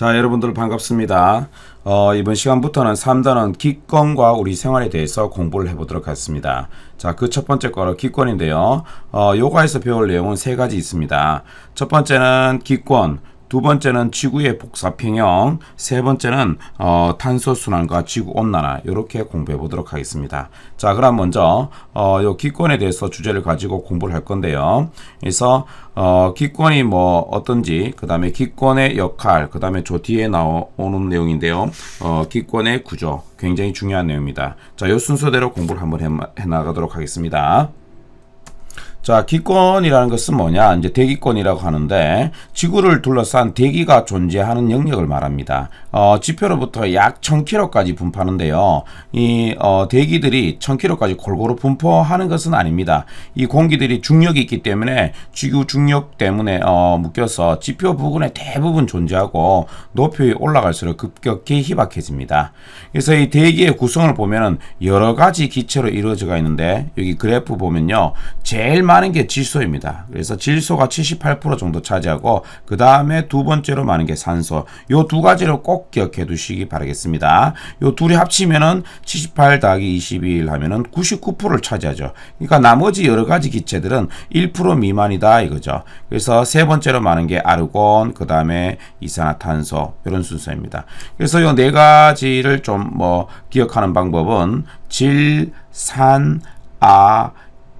자, 여러분들 반갑습니다. 이번 시간부터는 3단원 기권과 우리 생활에 대해서 공부를 해보도록 하겠습니다. 자, 그 첫 번째 거로 기권인데요. 요가에서 배울 내용은 세 가지 있습니다. 첫 번째는 기권, 두 번째는 지구의 복사평형, 세 번째는 탄소순환과 지구온난화, 이렇게 공부해 보도록 하겠습니다. 자, 그럼 먼저 요 기권에 대해서 주제를 가지고 공부를 할 건데요. 그래서 기권이 뭐 어떤지, 그 다음에 기권의 역할, 그 다음에 저 뒤에 나오는 내용인데요. 기권의 구조, 굉장히 중요한 내용입니다. 자, 요 순서대로 공부를 한번 해나가도록 하겠습니다. 자, 기권이라는 것은 뭐냐? 이제 대기권이라고 하는데, 지구를 둘러싼 대기가 존재하는 영역을 말합니다. 지표로부터 약 1000km까지 분포하는데요. 이 대기들이 1000km까지 골고루 분포하는 것은 아닙니다. 이 공기들이 중력이 있기 때문에 지구 중력 때문에 묶여서 지표 부근에 대부분 존재하고 높이 올라갈수록 급격히 희박해집니다. 그래서 이 대기의 구성을 보면은 여러 가지 기체로 이루어져 있는데, 여기 그래프 보면요, 제일 많은 게 질소입니다. 그래서 질소가 78% 정도 차지하고, 그 다음에 두 번째로 많은 게 산소. 요 두 가지를 꼭 기억해 두시기 바라겠습니다. 요 둘이 합치면은 78 더하기 21 하면은 99%를 차지하죠. 그러니까 나머지 여러 가지 기체들은 1% 미만이다 이거죠. 그래서 세 번째로 많은 게 아르곤, 그 다음에 이산화탄소, 이런 순서입니다. 그래서 요 네 가지를 좀 기억하는 방법은 질, 산,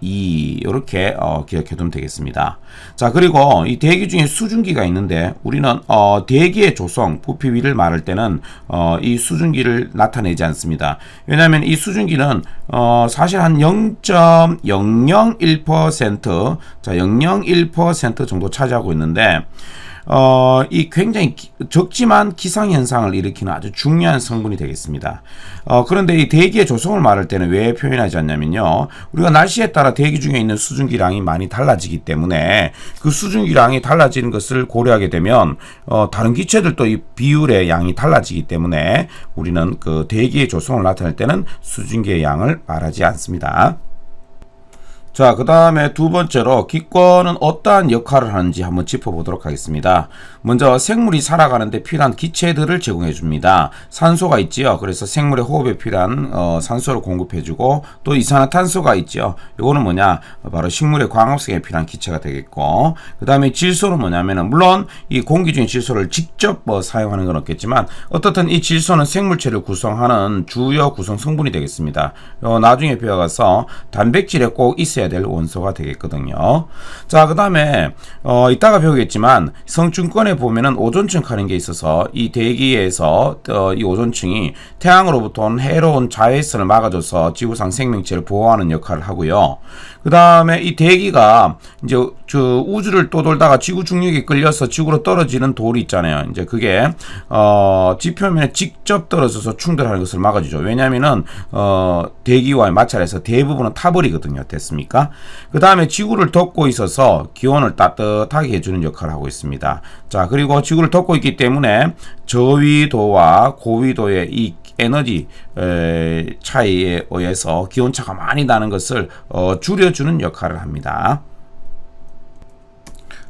이렇게 기억해 두면 되겠습니다. 자, 그리고 이 대기 중에 수증기가 있는데, 우리는 대기의 조성, 부피 위를 말할 때는 이 수증기를 나타내지 않습니다. 왜냐하면 이 수증기는 사실 한 0.001%, 자, 001% 정도 차지하고 있는데, 이 굉장히 적지만 기상현상을 일으키는 아주 중요한 성분이 되겠습니다. 그런데 이 대기의 조성을 말할 때는 왜 표현하지 않냐면요, 우리가 날씨에 따라 대기 중에 있는 수증기량이 많이 달라지기 때문에 그 수증기량이 달라지는 것을 고려하게 되면 다른 기체들도 이 비율의 양이 달라지기 때문에 우리는 그 대기의 조성을 나타낼 때는 수증기의 양을 말하지 않습니다. 자, 그 다음에 두 번째로 기권은 어떠한 역할을 하는지 한번 짚어보도록 하겠습니다. 먼저 생물이 살아가는데 필요한 기체들을 제공해 줍니다. 산소가 있지요. 그래서 생물의 호흡에 필요한 산소를 공급해주고, 또 이산화탄소가 있죠. 이거는 뭐냐? 바로 식물의 광합성에 필요한 기체가 되겠고, 그 다음에 질소는 뭐냐면은, 물론 이 공기 중의 질소를 직접 사용하는 건 없겠지만, 어떻든 이 질소는 생물체를 구성하는 주요 구성 성분이 되겠습니다. 나중에 배워가서 단백질에 꼭 있어야 될 원소가 되겠거든요. 자, 그 다음에 이따가 배우겠지만 성층권에 보면은 오존층 하는 게 있어서, 이 대기에서 이 오존층이 태양으로부터 온 해로운 자외선을 막아줘서 지구상 생명체를 보호하는 역할을 하고요. 그 다음에 이 대기가 이제 우주를 또 돌다가 지구 중력에 끌려서 지구로 떨어지는 돌이 있잖아요. 이제 그게 지표면에 직접 떨어져서 충돌하는 것을 막아주죠. 왜냐하면은 대기와의 마찰에서 대부분은 타버리거든요. 됐습니까? 그 다음에 지구를 덮고 있어서 기온을 따뜻하게 해주는 역할을 하고 있습니다. 자, 그리고 지구를 덮고 있기 때문에 저위도와 고위도의 이 에너지 차이에 의해서 기온차가 많이 나는 것을 줄여주는 역할을 합니다.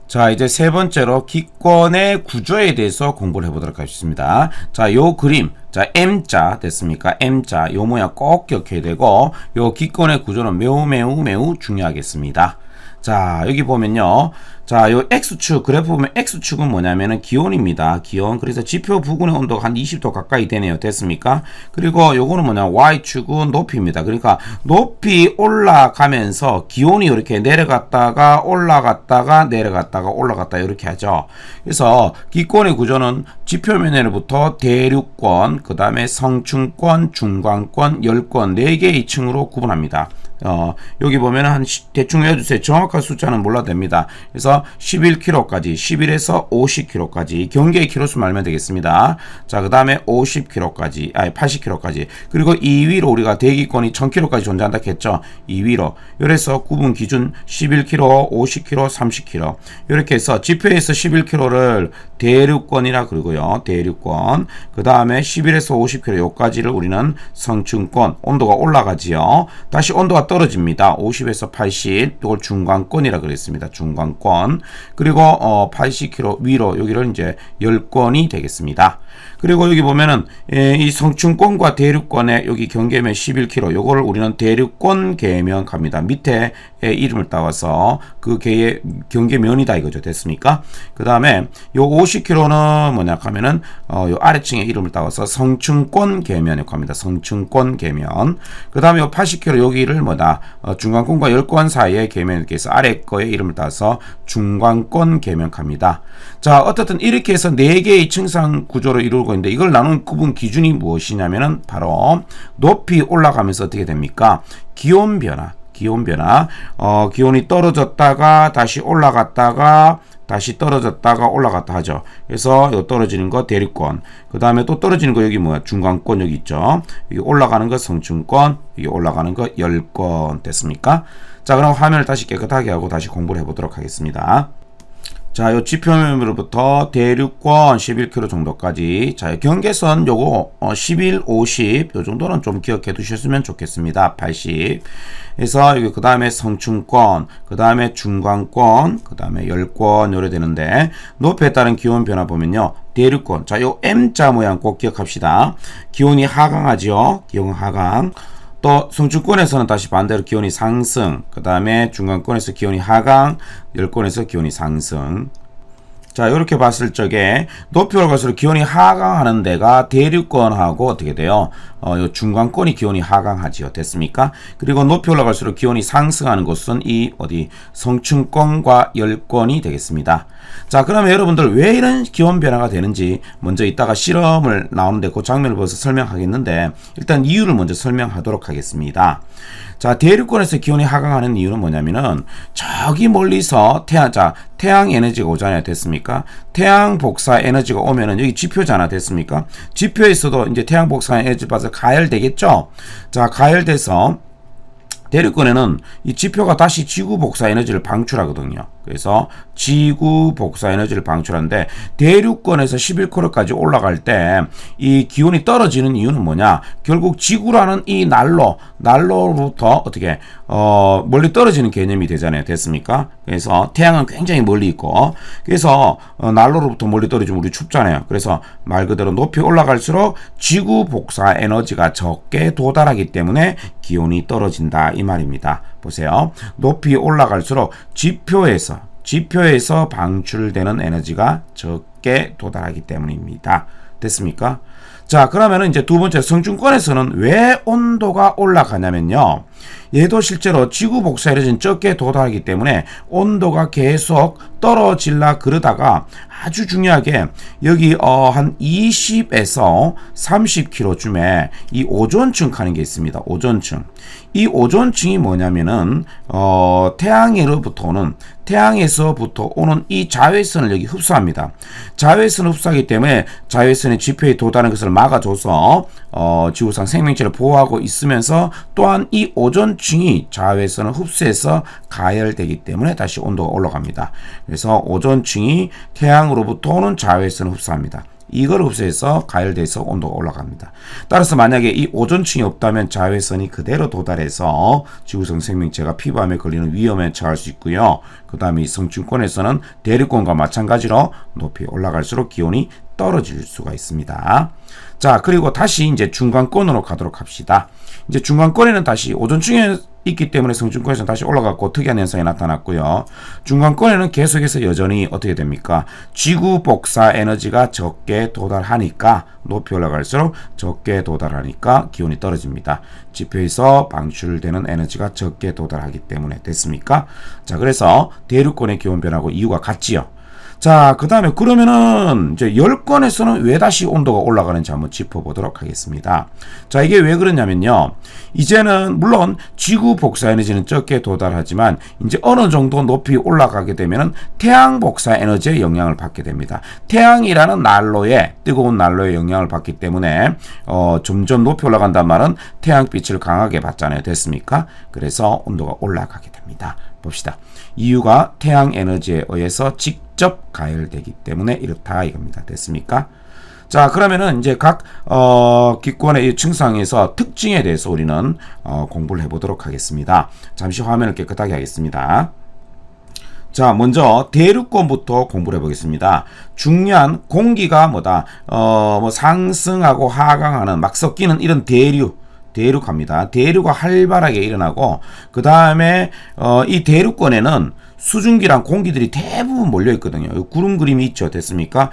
자, 이제 세 번째로 기권의 구조에 대해서 공부를 해보도록 하겠습니다. 자, 요 그림, 자, M자 됐습니까? M자, 요 모양 꼭 기억해야 되고, 요 기권의 구조는 매우 중요하겠습니다. 자, 여기 보면요, 자, 요 X축, 그래프 보면 X축은 뭐냐면은 기온입니다. 기온. 그래서 지표 부근의 온도가 한 20도 가까이 되네요. 됐습니까? 그리고 요거는 뭐냐, Y축은 높이입니다. 그러니까 높이 올라가면서 기온이 이렇게 내려갔다가 올라갔다가 내려갔다가 올라갔다 이렇게 하죠. 그래서 기권의 구조는 지표면으로부터 대륙권, 그 다음에 성층권, 중간권, 열권 4개의 층으로 구분합니다. 여기 보면은 한 대충 외워주세요. 정확한 숫자는 몰라도 됩니다. 그래서 11km까지, 11에서 50km까지, 경계의 km수 알면 되겠습니다. 자, 그 다음에 50km까지, 80km까지, 그리고 2위로 우리가 대기권이 1000km까지 존재한다 했죠. 2위로. 그래서 구분 기준 11km, 50km, 30km. 이렇게 해서 지표에서 11km를 대륙권이라 그러고요. 대륙권. 그 다음에 11에서 50km 요까지를 우리는 성층권, 온도가 올라가지요. 다시 온도가 떨어집니다. 50에서 80, 이걸 중간권이라 그랬습니다. 중간권. 그리고 80km 위로 여기를 이제 10권이 되겠습니다. 그리고 여기 보면은 이 성층권과 대륙권의 여기 경계면 11km, 요거를 우리는 대륙권 계면 갑니다. 밑에 이름을 따와서 그 계의 경계면이다 이거죠. 됐습니까? 그 다음에 요 50km는 뭐냐 하면은 요 아래층의 이름을 따와서 성층권 계면에 갑니다. 성층권 계면. 그 다음에 요 80km 여기를 뭐다 중간권과 10권 사이의 계면 이렇게 해서 아래 거의 이름을 따서 중간권 계면 갑니다. 자, 어떻든 이렇게 해서 4개의 층상 구조를 이루고 있는데 이걸 나눈 구분 기준이 무엇이냐면은 바로 높이 올라가면서 어떻게 됩니까? 기온 변화. 기온이 떨어졌다가 다시 올라갔다가 다시 떨어졌다가 올라갔다 하죠. 그래서 요 떨어지는 거 대륙권, 그 다음에 또 떨어지는 거 여기 뭐야? 중간권 여기 있죠. 여기 올라가는 거 성층권, 여기 올라가는 거 열권. 됐습니까? 자, 그럼 화면을 다시 깨끗하게 하고 다시 공부를 해보도록 하겠습니다. 자, 요 지표면으로부터 대륙권 11km 정도까지. 자, 경계선 요거 11, 50 요 정도는 좀 기억해 두셨으면 좋겠습니다. 80. 그래서 여기 그 다음에 성층권, 그 다음에 중간권, 그 다음에 열권 요래 되는데 높이에 따른 기온 변화 보면요. 대륙권. 자, 요 M자 모양 꼭 기억합시다. 기온이 하강하죠. 기온 하강. 또 성층권에서는 다시 반대로 기온이 상승, 그 다음에 중간권에서 기온이 하강, 열권에서 기온이 상승. 자, 이렇게 봤을 적에 높이 올라갈수록 기온이 하강하는 데가 대륙권하고 어떻게 돼요? 요 중간권이 기온이 하강하지요. 됐습니까? 그리고 높이 올라갈수록 기온이 상승하는 곳은 이 어디 성층권과 열권이 되겠습니다. 자, 그러면 여러분들 왜 이런 기온 변화가 되는지 먼저 이따가 실험을 나오는데 그 장면을 보면서 설명하겠는데 일단 이유를 먼저 설명하도록 하겠습니다. 자, 대륙권에서 기온이 하강하는 이유는 뭐냐면은 저기 멀리서 태양 에너지가 오잖아요. 됐습니까? 태양 복사 에너지가 오면은 여기 지표잖아. 됐습니까? 지표에서도 이제 태양 복사 에너지 받아서 가열되겠죠? 자, 가열돼서 대륙권에는 이 지표가 다시 지구 복사 에너지를 방출하거든요. 그래서 지구 복사 에너지를 방출하는데 대륙권에서 11km까지 올라갈 때 이 기온이 떨어지는 이유는 뭐냐? 결국 지구라는 이 난로로부터 어떻게 멀리 떨어지는 개념이 되잖아요. 됐습니까? 그래서 태양은 굉장히 멀리 있고 그래서 난로로부터 멀리 떨어지면 우리 춥잖아요. 그래서 말 그대로 높이 올라갈수록 지구 복사 에너지가 적게 도달하기 때문에 기온이 떨어진다 이 말입니다. 보세요. 높이 올라갈수록 지표에서 방출되는 에너지가 적게 도달하기 때문입니다. 됐습니까? 자, 그러면은 이제 두 번째 성층권에서는 왜 온도가 올라가냐면요. 얘도 실제로 지구 복사 에너지는 적게 도달하기 때문에 온도가 계속 떨어질라 그러다가 아주 중요하게 여기 한 20에서 30km쯤에 이 오존층 하는 게 있습니다. 오존층. 이 오존층이 뭐냐면은 태양에서부터 오는 이 자외선을 여기 흡수합니다. 자외선을 흡수하기 때문에 자외선의 지표에 도달하는 것을 막아줘서 지구상 생명체를 보호하고 있으면서 또한 이 오존층이 자외선을 흡수해서 가열되기 때문에 다시 온도가 올라갑니다. 그래서 오존층이 태양으로부터 오는 자외선을 흡수합니다. 이걸 흡수해서 가열돼서 온도가 올라갑니다. 따라서 만약에 이 오존층이 없다면 자외선이 그대로 도달해서 지구상 생명체가 피부암에 걸리는 위험에 처할 수 있고요. 그 다음에 이 성층권에서는 대륙권과 마찬가지로 높이 올라갈수록 기온이 떨어질 수가 있습니다. 자, 그리고 다시 이제 중간권으로 가도록 합시다. 이제 중간권에는 다시 오존층에 있기 때문에 성층권에서는 다시 올라갔고 특이한 현상이 나타났고요. 중간권에는 계속해서 여전히 어떻게 됩니까? 지구 복사 에너지가 적게 도달하니까 높이 올라갈수록 적게 도달하니까 기온이 떨어집니다. 지표에서 방출되는 에너지가 적게 도달하기 때문에 됐습니까? 자, 그래서 대륙권의 기온 변화하고 이유가 같지요. 자, 그 다음에 그러면은 이제 열권에서는 왜 다시 온도가 올라가는지 한번 짚어보도록 하겠습니다. 자, 이게 왜 그러냐면요. 이제는 물론 지구 복사 에너지는 적게 도달하지만 이제 어느 정도 높이 올라가게 되면은 태양 복사 에너지의 영향을 받게 됩니다. 태양이라는 뜨거운 난로의 영향을 받기 때문에 점점 높이 올라간단 말은 태양빛을 강하게 받잖아요. 됐습니까? 그래서 온도가 올라가게 됩니다. 봅시다. 이유가 태양 에너지에 의해서 직접 가열되기 때문에 이렇다 이겁니다. 됐습니까? 자, 그러면은 이제 각 기권의 이 증상에서 특징에 대해서 우리는 공부를 해보도록 하겠습니다. 잠시 화면을 깨끗하게 하겠습니다. 자, 먼저 대류권부터 공부를 해보겠습니다. 중요한 공기가 뭐다? 뭐 상승하고 하강하는 막 섞이는 이런 대류갑니다. 대류가 활발하게 일어나고 그 다음에 이 대류권에는 수증기랑 공기들이 대부분 몰려 있거든요. 구름 그림이 있죠. 됐습니까?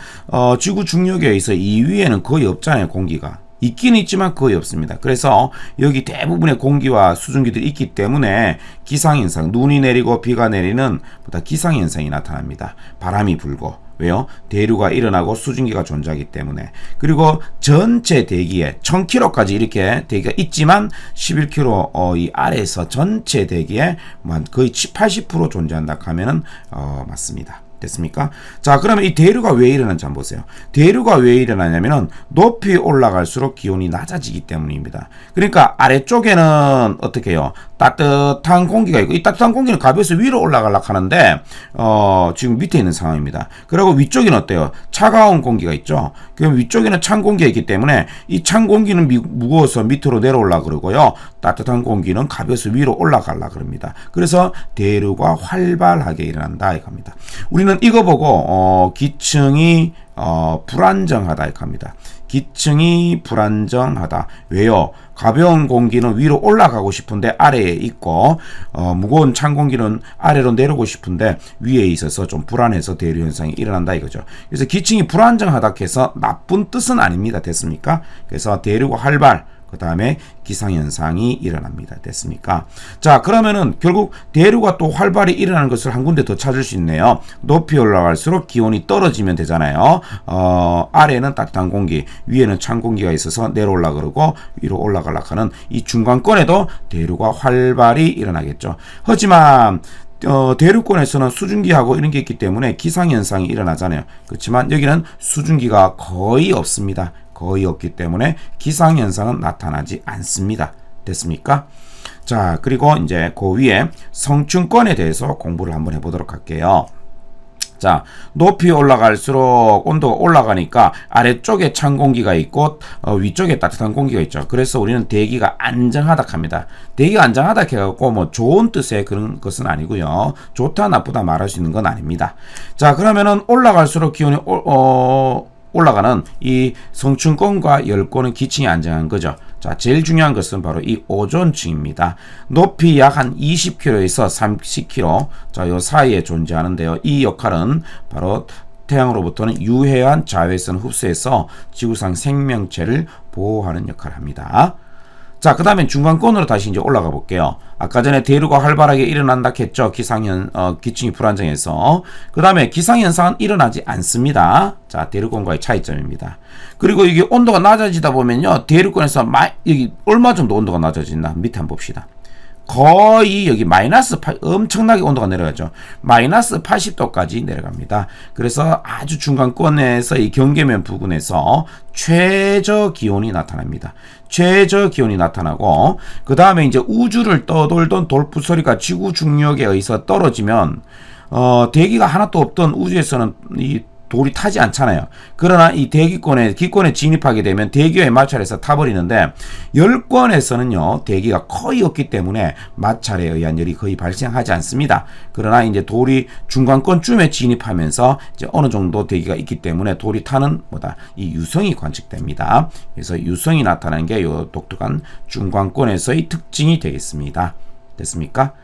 지구 중력에 의해서 이 위에는 거의 없잖아요. 공기가. 있긴 있지만 거의 없습니다. 그래서 여기 대부분의 공기와 수증기들이 있기 때문에 기상현상, 눈이 내리고 비가 내리는 보다 기상현상이 나타납니다. 바람이 불고. 왜요? 대류가 일어나고 수증기가 존재하기 때문에. 그리고 전체 대기에 1000km까지 이렇게 대기가 있지만 11km 이 아래에서 전체 대기에 거의 80% 존재한다 하면은 맞습니다. 됐습니까? 자, 그러면 이 대류가 왜 일어나는지 한번 보세요. 대류가 왜 일어나냐면은 높이 올라갈수록 기온이 낮아지기 때문입니다. 그러니까 아래쪽에는 어떻게 해요? 따뜻한 공기가 있고 이 따뜻한 공기는 가벼워서 위로 올라가려고 하는데 지금 밑에 있는 상황입니다. 그리고 위쪽에는 어때요? 차가운 공기가 있죠. 그럼 위쪽에는 찬 공기가 있기 때문에 이 찬 공기는 무거워서 밑으로 내려올라 그러고요. 따뜻한 공기는 가벼워서 위로 올라가려 그럽니다. 그래서 대류가 활발하게 일어난다 이겁니다. 우리는 이거 보고 기층이 불안정하다 이렇게 합니다. 기층이 불안정하다. 왜요? 가벼운 공기는 위로 올라가고 싶은데 아래에 있고 무거운 찬 공기는 아래로 내려오고 싶은데 위에 있어서 좀 불안해서 대류 현상이 일어난다 이거죠. 그래서 기층이 불안정하다 해서 나쁜 뜻은 아닙니다. 됐습니까? 그래서 대류가 활발 그 다음에 기상현상이 일어납니다. 됐습니까? 자, 그러면은 결국 대류가 또 활발히 일어나는 것을 한 군데 더 찾을 수 있네요. 높이 올라갈수록 기온이 떨어지면 되잖아요. 아래는 따뜻한 공기, 위에는 찬 공기가 있어서 내려올라 그러고 위로 올라가려고 하는 이 중간권에도 대류가 활발히 일어나겠죠. 하지만 대류권에서는 수증기하고 이런 게 있기 때문에 기상현상이 일어나잖아요. 그렇지만 여기는 수증기가 거의 없습니다. 거의 없기 때문에 기상현상은 나타나지 않습니다. 됐습니까? 자, 그리고 이제 그 위에 성층권에 대해서 공부를 한번 해보도록 할게요. 자, 높이 올라갈수록 온도가 올라가니까 아래쪽에 찬 공기가 있고 위쪽에 따뜻한 공기가 있죠. 그래서 우리는 대기가 안정하다 합니다. 대기가 안정하다 해갖고 뭐 좋은 뜻의 그런 것은 아니고요. 좋다 나쁘다 말할 수 있는 건 아닙니다. 자, 그러면은 올라갈수록 기온이 올라가는 이 성층권과 열권은 기층이 안정한 거죠. 자, 제일 중요한 것은 바로 이 오존층입니다. 높이 약 한 20km에서 30km, 자, 요 사이에 존재하는데요. 이 역할은 바로 태양으로부터는 유해한 자외선 흡수해서 지구상 생명체를 보호하는 역할을 합니다. 자, 그 다음에 중간권으로 다시 이제 올라가 볼게요. 아까 전에 대류가 활발하게 일어난다 했죠. 기층이 불안정해서. 그 다음에 기상현상은 일어나지 않습니다. 자, 대류권과의 차이점입니다. 그리고 이게 온도가 낮아지다 보면요. 대류권에서 여기 얼마 정도 온도가 낮아진다. 밑에 한번 봅시다. 거의 여기 엄청나게 온도가 내려가죠. 마이너스 80도까지 내려갑니다. 그래서 아주 중간권에서 이 경계면 부근에서 최저 기온이 나타납니다. 최저 기온이 나타나고 그 다음에 이제 우주를 떠돌던 돌풍 소리가 지구 중력에 의해서 떨어지면 대기가 하나도 없던 우주에서는 이 돌이 타지 않잖아요. 그러나 이 기권에 진입하게 되면 대기와의 마찰에서 타버리는데 열권에서는요 대기가 거의 없기 때문에 마찰에 의한 열이 거의 발생하지 않습니다. 그러나 이제 돌이 중간권쯤에 진입하면서 이제 어느 정도 대기가 있기 때문에 돌이 타는 이 유성이 관측됩니다. 그래서 유성이 나타나는 게 요 독특한 중간권에서의 특징이 되겠습니다. 됐습니까?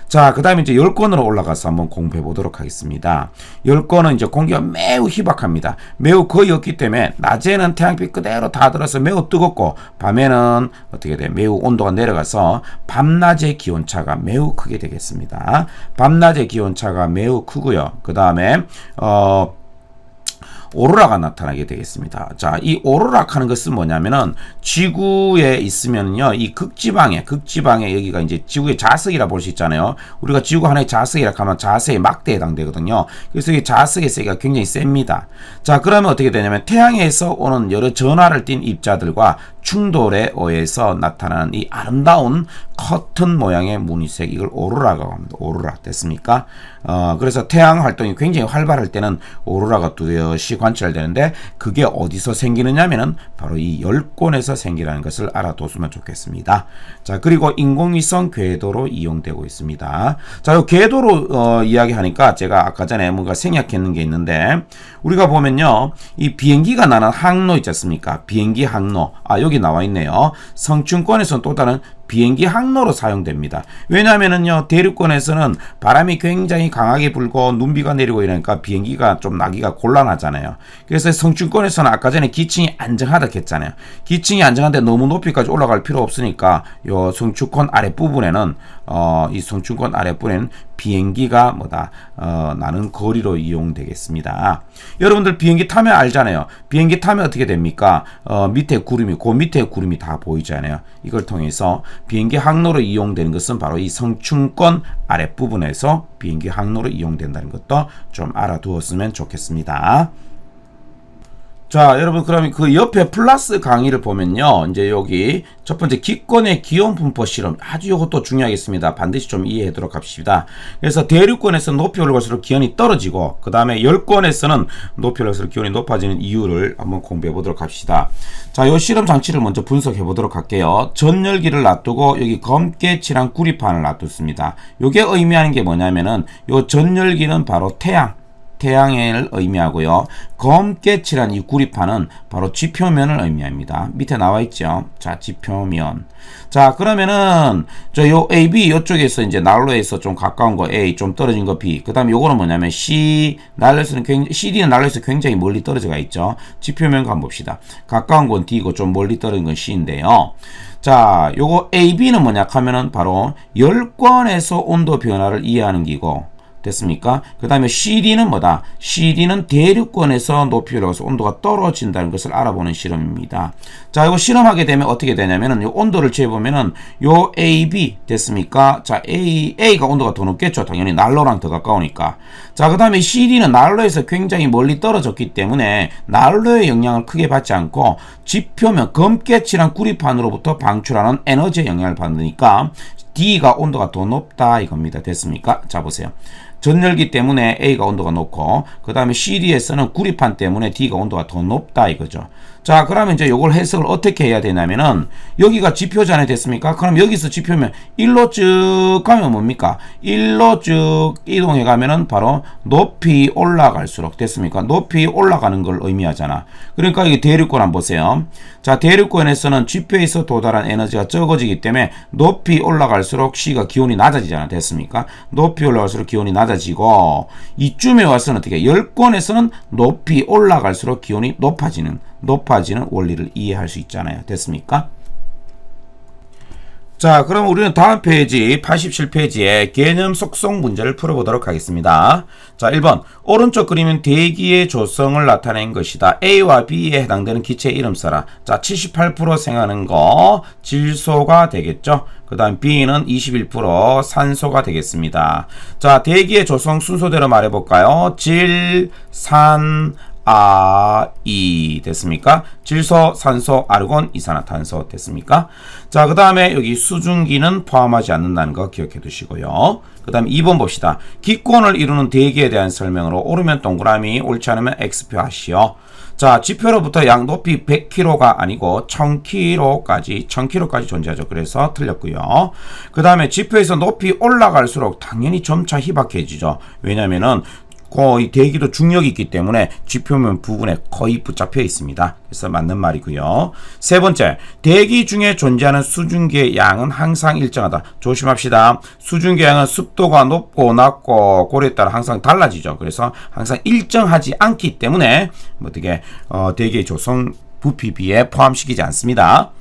자, 그 다음에 이제 열권으로 올라가서 한번 공부해 보도록 하겠습니다. 열권은 이제 공기가 매우 희박합니다. 매우 거의 없기 때문에 낮에는 태양빛 그대로 다 들어서 매우 뜨겁고 밤에는 어떻게 돼? 매우 온도가 내려가서 밤낮의 기온차가 매우 크게 되겠습니다. 밤낮의 기온차가 매우 크고요. 그 다음에 오로라가 나타나게 되겠습니다. 자, 이 오로라 하는 것은 뭐냐면은 지구에 있으면요, 이 극지방에 여기가 이제 지구의 자석이라 볼 수 있잖아요. 우리가 지구가 하나의 자석이라 하면 자석의 막대에 해당되거든요. 그래서 이 자석의 세기가 굉장히 셉니다. 자, 그러면 어떻게 되냐면 태양에서 오는 여러 전하를 띤 입자들과 충돌에 의해서 나타나는 이 아름다운 커튼 모양의 무늬색, 이걸 오로라라고 합니다. 오로라 됐습니까? 그래서 태양 활동이 굉장히 활발할 때는 오로라가 뚜렷이 관찰되는데 그게 어디서 생기느냐면은 바로 이 열권에서 생기라는 것을 알아두시면 좋겠습니다. 자, 그리고 인공위성 궤도로 이용되고 있습니다. 자, 이 궤도로 이야기하니까 제가 아까 전에 뭔가 생략했는 게 있는데, 우리가 보면요, 이 비행기가 나는 항로 있지 않습니까? 비행기 항로. 여기 나와 있네요. 성층권에서는 또 다른 비행기 항로로 사용됩니다. 왜냐하면은요, 대륙권에서는 바람이 굉장히 강하게 불고 눈비가 내리고 이러니까 비행기가 좀 나기가 곤란하잖아요. 그래서 성층권에서는 아까 전에 기층이 안정하다 했잖아요. 기층이 안정한데 너무 높이까지 올라갈 필요 없으니까 요 성층권 아랫부분에는 이 성층권 아랫부분에는 비행기가 나는 거리로 이용되겠습니다. 여러분들 비행기 타면 알잖아요. 비행기 타면 어떻게 됩니까? 밑에 구름이, 그 밑에 구름이 다 보이잖아요. 이걸 통해서 비행기 항로로 이용되는 것은 바로 이 성층권 아랫부분에서 비행기 항로로 이용된다는 것도 좀 알아두었으면 좋겠습니다. 자, 여러분, 그러면 그 옆에 플러스 강의를 보면요, 이제 여기 첫 번째 기권의 기온 분포 실험, 아주 이것도 중요하겠습니다. 반드시 좀 이해하도록 합시다. 그래서 대륙권에서 높이 올라갈수록 기온이 떨어지고, 그 다음에 열권에서는 높이 올라갈수록 기온이 높아지는 이유를 한번 공부해 보도록 합시다. 자, 이 실험 장치를 먼저 분석해 보도록 할게요. 전열기를 놔두고 여기 검게 칠한 구리판을 놔뒀습니다. 이게 의미하는 게 뭐냐면은 이 전열기는 바로 태양을 의미하고요. 검게 칠한 이 구리판은 바로 지표면을 의미합니다. 밑에 나와 있죠. 자, 지표면. 자, 그러면은 요 AB 이쪽에서 이제 난로에서 좀 가까운 거 A, 좀 떨어진 거 B. 그다음에 요거는 뭐냐면 CD는 난로에서 굉장히 멀리 떨어져가 있죠. 지표면 한번 봅시다. 가까운 건 D고 좀 멀리 떨어진 건 C인데요. 자, 요거 AB는 뭐냐 하면은 바로 열권에서 온도 변화를 이해하는 기고, 됐습니까? 그 다음에 CD는 뭐다? CD는 대륙권에서 높이 올라가서 온도가 떨어진다는 것을 알아보는 실험입니다. 자, 이거 실험하게 되면 어떻게 되냐면은, 요 온도를 재보면은, 요 AB, 됐습니까? 자, A가 온도가 더 높겠죠. 당연히 난로랑 더 가까우니까. 자, 그 다음에 CD는 난로에서 굉장히 멀리 떨어졌기 때문에 난로의 영향을 크게 받지 않고, 지표면 검게 칠한 구리판으로부터 방출하는 에너지의 영향을 받으니까, D가 온도가 더 높다 이겁니다. 됐습니까? 자, 보세요. 전열기 때문에 A가 온도가 높고, 그 다음에 CD에서는 구리판 때문에 D가 온도가 더 높다 이거죠. 자, 그러면 이제 요걸 해석을 어떻게 해야 되냐면은, 여기가 지표잖아요. 됐습니까? 그럼 여기서 지표면 1로 쭉 가면 뭡니까? 1로 쭉 이동해 가면은 바로 높이 올라갈수록, 됐습니까? 높이 올라가는 걸 의미하잖아. 그러니까 이게 대륙권 한번 보세요. 자, 대륙권에서는 지표에서 도달한 에너지가 적어지기 때문에 높이 올라갈수록 C가 기온이 낮아지잖아. 됐습니까? 높이 올라갈수록 기온이 낮아지고, 이쯤에 와서는 어떻게, 열권에서는 높이 올라갈수록 기온이 높아지는 원리를 이해할 수 있잖아요. 됐습니까? 자, 그럼 우리는 다음 페이지 87페이지에 개념 속성 문제를 풀어보도록 하겠습니다. 자, 1번 오른쪽 그림은 대기의 조성을 나타낸 것이다. A와 B에 해당되는 기체 이름 써라. 자, 78% 생하는 거 질소가 되겠죠. 그 다음 B는 21% 산소가 되겠습니다. 자, 대기의 조성 순서대로 말해볼까요? 질, 산, 이 됐습니까? 질소, 산소, 아르곤, 이산화탄소 됐습니까? 자, 그 다음에 여기 수증기는 포함하지 않는다는 거 기억해 두시고요. 그 다음에 2번 봅시다. 기권을 이루는 대기에 대한 설명으로 옳으면 동그라미, 옳지 않으면 X표 하시오. 자, 지표로부터 양 높이 100km가 아니고 1000km까지 존재하죠. 그래서 틀렸고요. 그 다음에 지표에서 높이 올라갈수록 당연히 점차 희박해지죠. 왜냐면은 이 대기도 중력이 있기 때문에 지표면 부분에 거의 붙잡혀 있습니다. 그래서 맞는 말이고요. 세 번째, 대기 중에 존재하는 수증기의 양은 항상 일정하다. 조심합시다. 수증기의 양은 습도가 높고 낮고 고래에 따라 항상 달라지죠. 그래서 항상 일정하지 않기 때문에 어떻게 대기의 조성 부피비에 포함시키지 않습니다.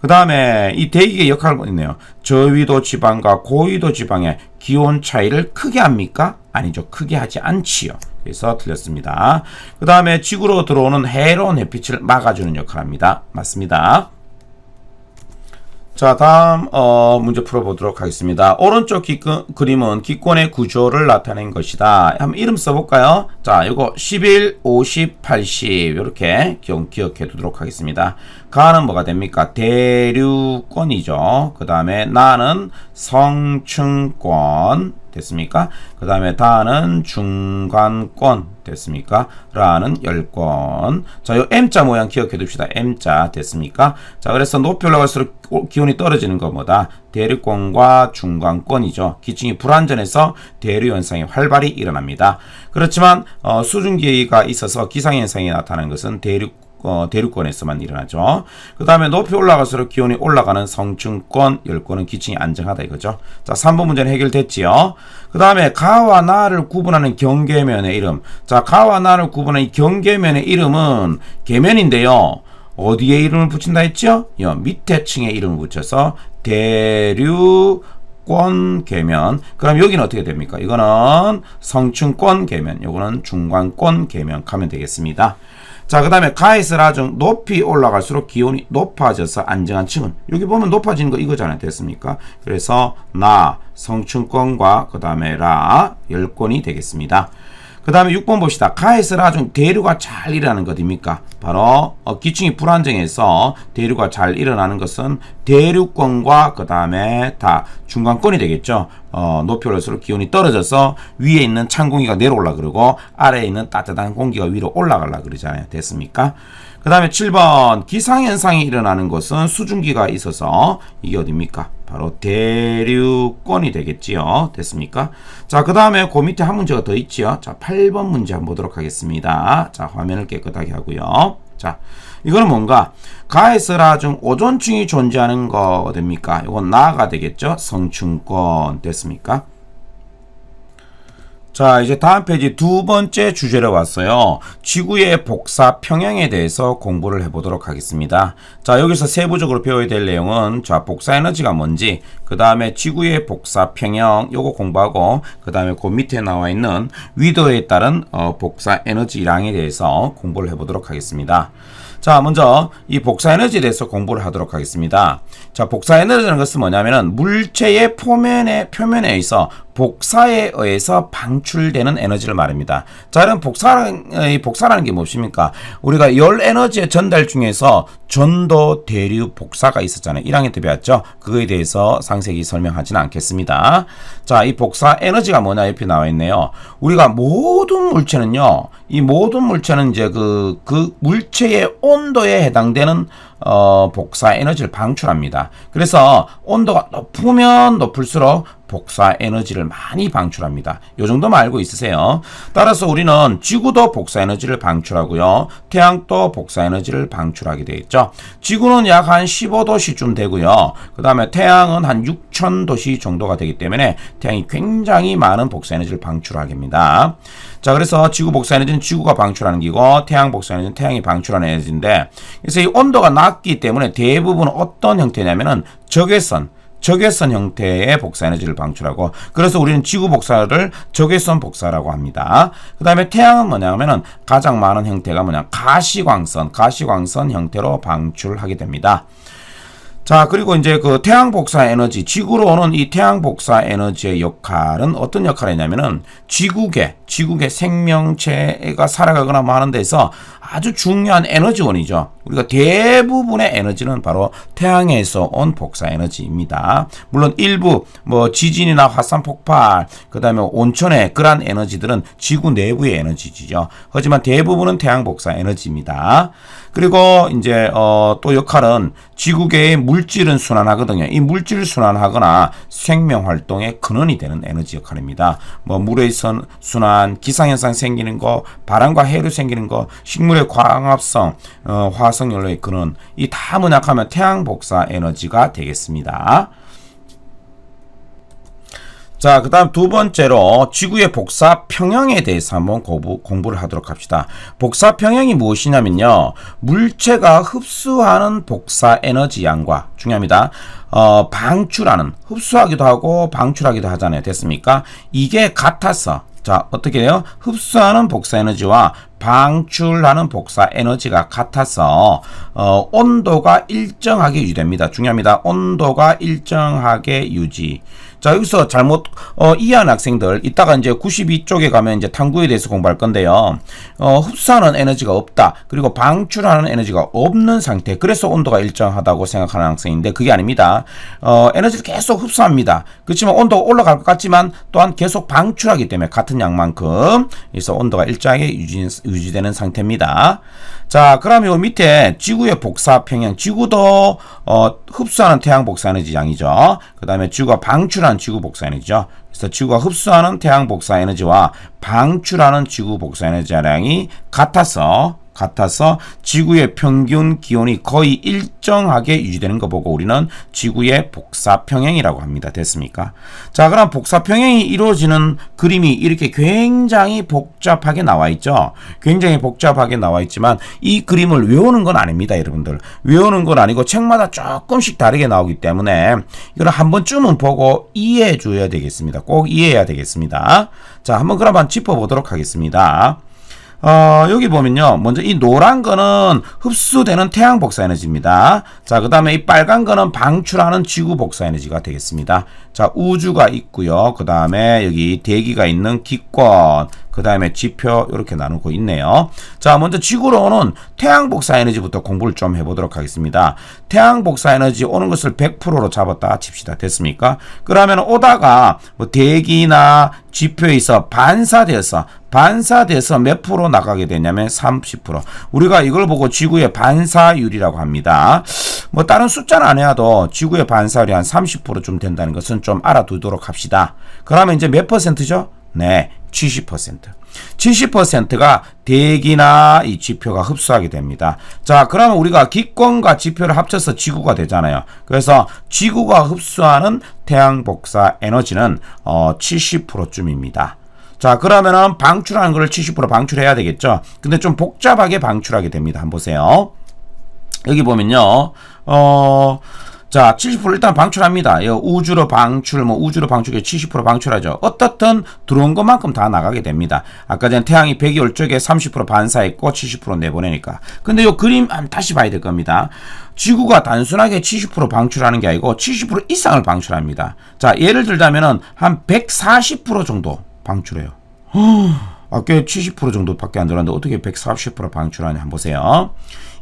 그 다음에 이 대기의 역할을 있네요. 저위도 지방과 고위도 지방의 기온 차이를 크게 합니까? 아니죠. 크게 하지 않지요. 그래서 틀렸습니다. 그 다음에 지구로 들어오는 해로운 햇빛을 막아주는 역할을 합니다. 맞습니다. 자, 다음 문제 풀어보도록 하겠습니다. 오른쪽 그림은 기권의 구조를 나타낸 것이다. 한번 이름 써볼까요? 자, 이거 11, 50, 80 이렇게 기억해 두도록 하겠습니다. 가는 뭐가 됩니까? 대류권이죠. 그 다음에 나는 성층권 됐습니까? 그 다음에 다는 중간권 됐습니까? 라는 열권. 자, 요 M자 모양 기억해 둡시다. M자 됐습니까? 자, 그래서 높이 올라갈수록 기온이 떨어지는 것보다 대류권과 중간권이죠. 기층이 불안전해서 대류 현상이 활발히 일어납니다. 그렇지만 수증기가 있어서 기상현상이 나타나는 것은 대류권에서만 일어나죠. 그 다음에 높이 올라갈수록 기온이 올라가는 성층권, 열권은 기층이 안정하다 이거죠. 자, 3번 문제는 해결됐지요. 그 다음에 가와 나를 구분하는 경계면의 이름. 자, 가와 나를 구분하는 이 경계면의 이름은 계면인데요. 어디에 이름을 붙인다 했죠? 밑에 층에 이름을 붙여서 대류권 계면. 그럼 여기는 어떻게 됩니까? 이거는 성층권 계면, 요거는 중간권 계면 가면 되겠습니다. 자, 그 다음에 가에서 라중 높이 올라갈수록 기온이 높아져서 안정한 층은 여기 보면 높아지는 거 이거잖아요. 됐습니까? 그래서 나 성층권과 그 다음에 라 열권이 되겠습니다. 그 다음에 6번 봅시다. 가에서 라중 대류가 잘 일어나는 것 어딥니까? 바로 기층이 불안정해서 대류가 잘 일어나는 것은 대류권과 그 다음에 다 중간권이 되겠죠. 높이 올라갈수록 기온이 떨어져서 위에 있는 찬 공기가 내려올라 그러고 아래에 있는 따뜻한 공기가 위로 올라가려 그러잖아요. 됐습니까? 그 다음에 7번 기상현상이 일어나는 것은 수증기가 있어서 이게 어딥니까? 바로 대류권이 되겠지요. 됐습니까? 자, 그 다음에 그 밑에 한 문제가 더 있지요. 자, 8번 문제 한번 보도록 하겠습니다. 자, 화면을 깨끗하게 하고요. 자, 이거는 뭔가 가에서 라중 오존층이 존재하는 거 됩니까? 이건 나가 되겠죠. 성층권 됐습니까? 자, 이제 다음 페이지 두 번째 주제로 왔어요. 지구의 복사 평형에 대해서 공부를 해보도록 하겠습니다. 자, 여기서 세부적으로 배워야 될 내용은 자, 복사 에너지가 뭔지, 그 다음에 지구의 복사 평형 요거 공부하고, 그 다음에 그 밑에 나와 있는 위도에 따른 복사 에너지량에 대해서 공부를 해보도록 하겠습니다. 자, 먼저 이 복사 에너지에 대해서 공부를 하도록 하겠습니다. 자, 복사 에너지라는 것은 뭐냐면은 물체의 표면에 있어 복사에 의해서 방출되는 에너지를 말합니다. 자, 그럼 복사라는 게 무엇입니까? 우리가 열 에너지의 전달 중에서 전도, 대류, 복사가 있었잖아요. 1학년 때 배웠죠? 그거에 대해서 상세히 설명하지는 않겠습니다. 자, 이 복사 에너지가 뭐냐 옆에 나와 있네요. 우리가 모든 물체는요, 이 모든 물체는 이제 그 물체의 온도에 해당되는 복사 에너지를 방출합니다. 그래서 온도가 높으면 높을수록 복사 에너지를 많이 방출합니다. 이 정도만 알고 있으세요. 따라서 우리는 지구도 복사 에너지를 방출하고요. 태양도 복사 에너지를 방출하게 되겠죠. 지구는 약 한 15도씨쯤 되고요. 그 다음에 태양은 한 6,000도씨 정도가 되기 때문에 태양이 굉장히 많은 복사 에너지를 방출하게 됩니다. 자, 그래서 지구 복사 에너지는 지구가 방출하는 기고 태양 복사 에너지는 태양이 방출하는 에너지인데, 그래서 이 온도가 낮기 때문에 대부분 어떤 형태냐면은 적외선 형태의 복사 에너지를 방출하고, 그래서 우리는 지구 복사를 적외선 복사라고 합니다. 그 다음에 태양은 뭐냐면은 가장 많은 형태가 가시광선 형태로 방출하게 됩니다. 자, 그리고 이제 그 태양 복사 에너지, 지구로 오는 이 태양 복사 에너지의 역할은 어떤 역할을 했냐면은 지구계 생명체가 살아가거나 하는 데서 아주 중요한 에너지원이죠. 우리가 대부분의 에너지는 바로 태양에서 온 복사 에너지입니다. 물론 일부 지진이나 화산 폭발, 그다음에 온천의 그러한 에너지들은 지구 내부의 에너지죠. 하지만 대부분은 태양 복사 에너지입니다. 그리고 이제 또 역할은 지구계의 물질은 순환하거든요. 이 물질을 순환하거나 생명 활동의 근원이 되는 에너지 역할입니다. 물의 순환, 기상현상 생기는 거, 바람과 해류 생기는 거, 식물의 광합성, 화석연료의 근원, 이 다 뭐냐하면 태양 복사 에너지가 되겠습니다. 자, 그 다음 두 번째로 지구의 복사 평형에 대해서 한번 공부를 하도록 합시다. 복사 평형이 무엇이냐면요, 물체가 흡수하는 복사 에너지 양과, 중요합니다, 흡수하기도 하고 방출하기도 하잖아요. 됐습니까? 이게 같아서 자, 어떻게 돼요? 흡수하는 복사 에너지와 방출하는 복사 에너지가 같아서 온도가 일정하게 유지됩니다. 중요합니다. 온도가 일정하게 유지. 자, 여기서 잘못 이해한 학생들, 이따가 이제 92쪽에 가면 이제 탐구에 대해서 공부할 건데요. 흡수하는 에너지가 없다. 그리고 방출하는 에너지가 없는 상태. 그래서 온도가 일정하다고 생각하는 학생인데 그게 아닙니다. 에너지를 계속 흡수합니다. 그렇지만 온도가 올라갈 것 같지만 또한 계속 방출하기 때문에 같은 양만큼 그래서 온도가 일정하게 유지되는 상태입니다. 자, 그럼 요 밑에 지구의 복사 평형, 지구도 흡수하는 태양 복사 에너지 양이죠. 그 다음에 지구가 방출하는 지구 복사 에너지죠. 그래서 지구가 흡수하는 태양 복사 에너지와 방출하는 지구 복사 에너지 양이 같아서 지구의 평균 기온이 거의 일정하게 유지되는 거 보고 우리는 지구의 복사평행이라고 합니다. 됐습니까? 자, 그럼 복사평행이 이루어지는 그림이 이렇게 굉장히 복잡하게 나와 있죠. 굉장히 복잡하게 나와 있지만 이 그림을 외우는 건 아닙니다. 여러분들. 외우는 건 아니고 책마다 조금씩 다르게 나오기 때문에 이걸 한 번쯤은 보고 이해해 줘야 되겠습니다. 꼭 이해해야 되겠습니다. 자, 한번 그럼 한번 짚어보도록 하겠습니다. 여기 보면요. 먼저 이 노란 거는 흡수되는 태양 복사 에너지입니다. 자, 그 다음에 이 빨간 거는 방출하는 지구 복사 에너지가 되겠습니다. 자, 우주가 있고요. 그 다음에 여기 대기가 있는 기권, 그 다음에 지표 이렇게 나누고 있네요. 자, 먼저 지구로 오는 태양 복사 에너지부터 공부를 좀 해보도록 하겠습니다. 태양 복사 에너지 오는 것을 100%로 잡았다 칩시다. 됐습니까? 그러면 오다가 뭐 대기나 지표에서 반사돼서 몇 프로 나가게 되냐면 30%. 우리가 이걸 보고 지구의 반사율이라고 합니다. 뭐 다른 숫자는 안 해도 지구의 반사율이 한 30%좀 된다는 것은 좀 알아두도록 합시다. 그러면 이제 몇 퍼센트죠? 네, 70%. 70%가 대기나 이 지표가 흡수하게 됩니다. 자, 그러면 우리가 기권과 지표를 합쳐서 지구가 되잖아요. 그래서 지구가 흡수하는 태양 복사 에너지는 70%쯤입니다. 자, 그러면은 방출하는 걸 70% 방출해야 되겠죠. 근데 좀 복잡하게 방출하게 됩니다. 한번 보세요. 여기 보면요. 자, 70% 일단 방출합니다. 우주로 방출, 우주로 방출에 70% 방출하죠. 어떻든 들어온 것만큼 다 나가게 됩니다. 아까 전 태양이 백이 올 적에 30% 반사했고 70% 내보내니까. 근데 요 그림 다시 봐야 될 겁니다. 지구가 단순하게 70% 방출하는 게 아니고 70% 이상을 방출합니다. 자, 예를 들자면은 한 140% 정도 방출해요. 아까 70% 정도밖에 안 들었는데 어떻게 140% 방출하냐 한번 보세요.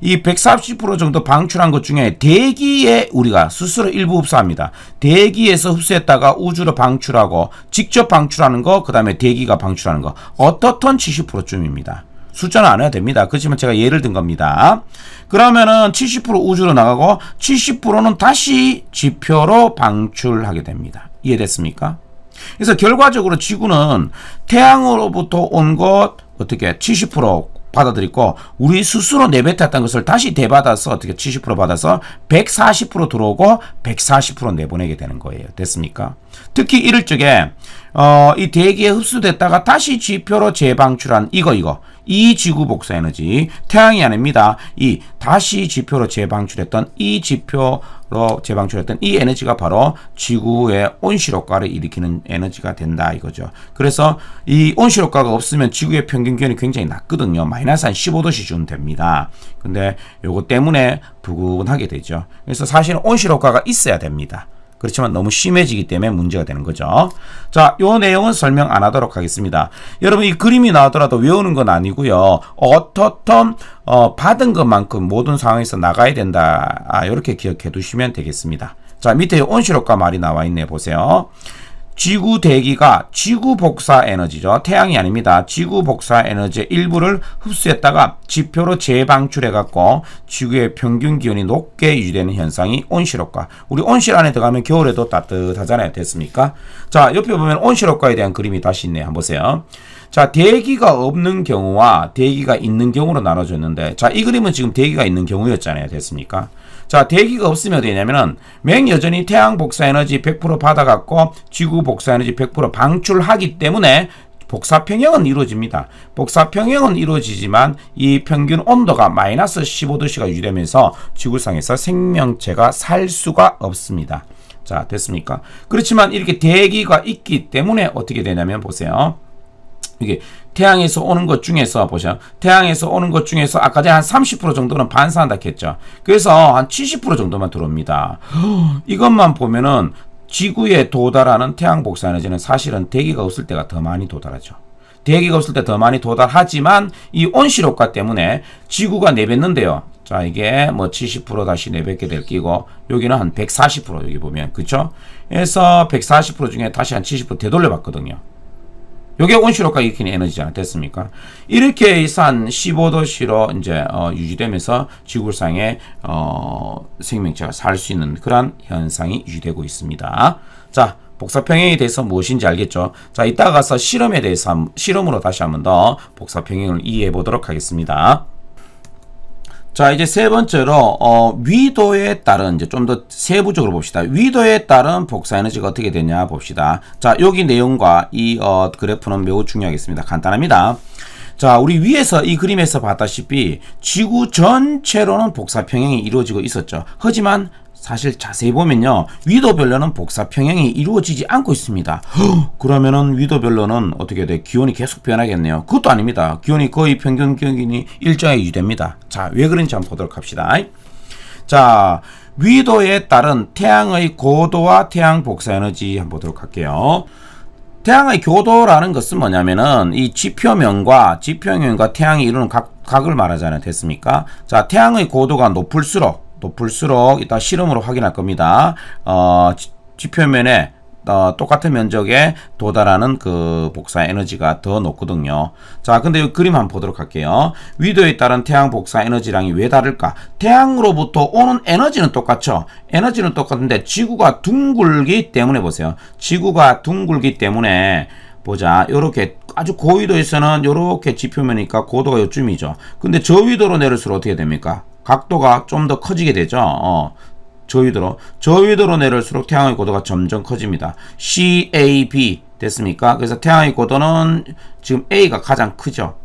이 140% 정도 방출한 것 중에 대기에 우리가 스스로 일부 흡수합니다. 대기에서 흡수했다가 우주로 방출하고 직접 방출하는 거, 그 다음에 대기가 방출하는 거. 어떻든 70%쯤입니다. 숫자는 안 해도 됩니다. 그렇지만 제가 예를 든 겁니다. 그러면은 70% 우주로 나가고 70%는 다시 지표로 방출하게 됩니다. 이해됐습니까? 그래서 결과적으로 지구는 태양으로부터 온 것 어떻게 70% 받아들이고 우리 스스로 내뱉었던 것을 다시 되받아서 어떻게 70% 받아서 140% 들어오고 140% 내보내게 되는 거예요. 됐습니까? 특히 이럴 적에 이 대기에 흡수됐다가 다시 지표로 재방출한 이 지구 복사 에너지 태양이 아닙니다. 이 다시 지표로 재방출했던 이 에너지가 바로 지구의 온실효과를 일으키는 에너지가 된다 이거죠. 그래서 이 온실효과가 없으면 지구의 평균 기온이 굉장히 낮거든요. 마이너스 한 15도씨쯤 됩니다. 근데 요거 때문에 부근하게 되죠. 그래서 사실은 온실효과가 있어야 됩니다. 그렇지만 너무 심해지기 때문에 문제가 되는 거죠. 자, 요 내용은 설명 안 하도록 하겠습니다. 여러분 이 그림이 나오더라도 외우는 건 아니고요. 어떻든 받은 것만큼 모든 상황에서 나가야 된다. 이렇게 기억해 두시면 되겠습니다. 자, 밑에 온실효과 말이 나와 있네 보세요. 지구 대기가 지구 복사 에너지죠. 태양이 아닙니다. 지구 복사 에너지의 일부를 흡수했다가 지표로 재방출해 갖고 지구의 평균 기온이 높게 유지되는 현상이 온실효과. 우리 온실 안에 들어가면 겨울에도 따뜻하잖아요. 됐습니까? 자, 옆에 보면 온실효과에 대한 그림이 다시 있네요. 한번 보세요. 자, 대기가 없는 경우와 대기가 있는 경우로 나눠졌는데, 자, 이 그림은 지금 대기가 있는 경우였잖아요. 됐습니까? 자, 대기가 없으면 되냐면은 여전히 태양 복사 에너지 100% 받아갖고 지구 복사 에너지 100% 방출하기 때문에 복사평형은 이루어집니다. 복사평형은 이루어지지만 이 평균 온도가 마이너스 15도씨가 유지되면서 지구상에서 생명체가 살 수가 없습니다. 자, 됐습니까? 그렇지만 이렇게 대기가 있기 때문에 어떻게 되냐면 보세요. 이게 태양에서 오는 것 중에서 보세요. 태양에서 오는 것 중에서 아까 전에 한 30% 정도는 반사한다 했죠. 그래서 한 70% 정도만 들어옵니다. 이것만 보면은 지구에 도달하는 태양 복사 에너지는 사실은 대기가 없을 때가 더 많이 도달하죠. 대기가 없을 때 더 많이 도달하지만 이 온실효과 때문에 지구가 내뱉는데요. 자, 이게 뭐 70% 다시 내뱉게 될 끼고 여기는 한 140% 여기 보면 그쵸? 그래서 140% 중에 다시 한 70% 되돌려 봤거든요. 요게 온실효과 일으키는 에너지잖아. 됐습니까? 이렇게 해서 한 15도씨로 이제 유지되면서 지구상에 생명체가 살 수 있는 그런 현상이 유지되고 있습니다. 자, 복사평행에 대해서 무엇인지 알겠죠? 자, 이따가 가서 실험에 대해서 실험으로 다시 한번 더 복사평행을 이해해 보도록 하겠습니다. 자, 이제 세 번째로 위도에 따른 이제 좀 더 세부적으로 봅시다. 위도에 따른 복사 에너지가 어떻게 되냐 봅시다. 자, 여기 내용과 이 그래프는 매우 중요하겠습니다. 간단합니다. 자, 우리 위에서 이 그림에서 봤다시피 지구 전체로는 복사 평행이 이루어지고 있었죠. 하지만 사실 자세히 보면요, 위도별로는 복사 평행이 이루어지지 않고 있습니다. 그러면은 위도별로는 어떻게 돼? 기온이 계속 변하겠네요. 그것도 아닙니다. 기온이 거의 평균 기온이 일정하게 유지됩니다. 자, 왜 그런지 한번 보도록 합시다. 자, 위도에 따른 태양의 고도와 태양 복사 에너지 한번 보도록 할게요. 태양의 고도라는 것은 뭐냐면은 이 지표면과 태양이 이루는 각을 말하잖아요. 됐습니까? 자, 태양의 고도가 높을수록 이따 실험으로 확인할 겁니다. 지표면에 똑같은 면적에 도달하는 그 복사 에너지가 더 높거든요. 자, 근데 이 그림 한번 보도록 할게요. 위도에 따른 태양 복사 에너지량이 왜 다를까? 태양으로부터 오는 에너지는 똑같죠. 에너지는 똑같은데 지구가 둥글기 때문에 보세요. 지구가 둥글기 때문에 보자. 요렇게 아주 고위도에서는 요렇게 지표면이니까 고도가 요쯤이죠. 근데 저위도로 내릴수록 어떻게 됩니까? 각도가 좀 더 커지게 되죠. 저위도로 내릴수록 태양의 고도가 점점 커집니다. CAB 됐습니까? 그래서 태양의 고도는 지금 A가 가장 크죠.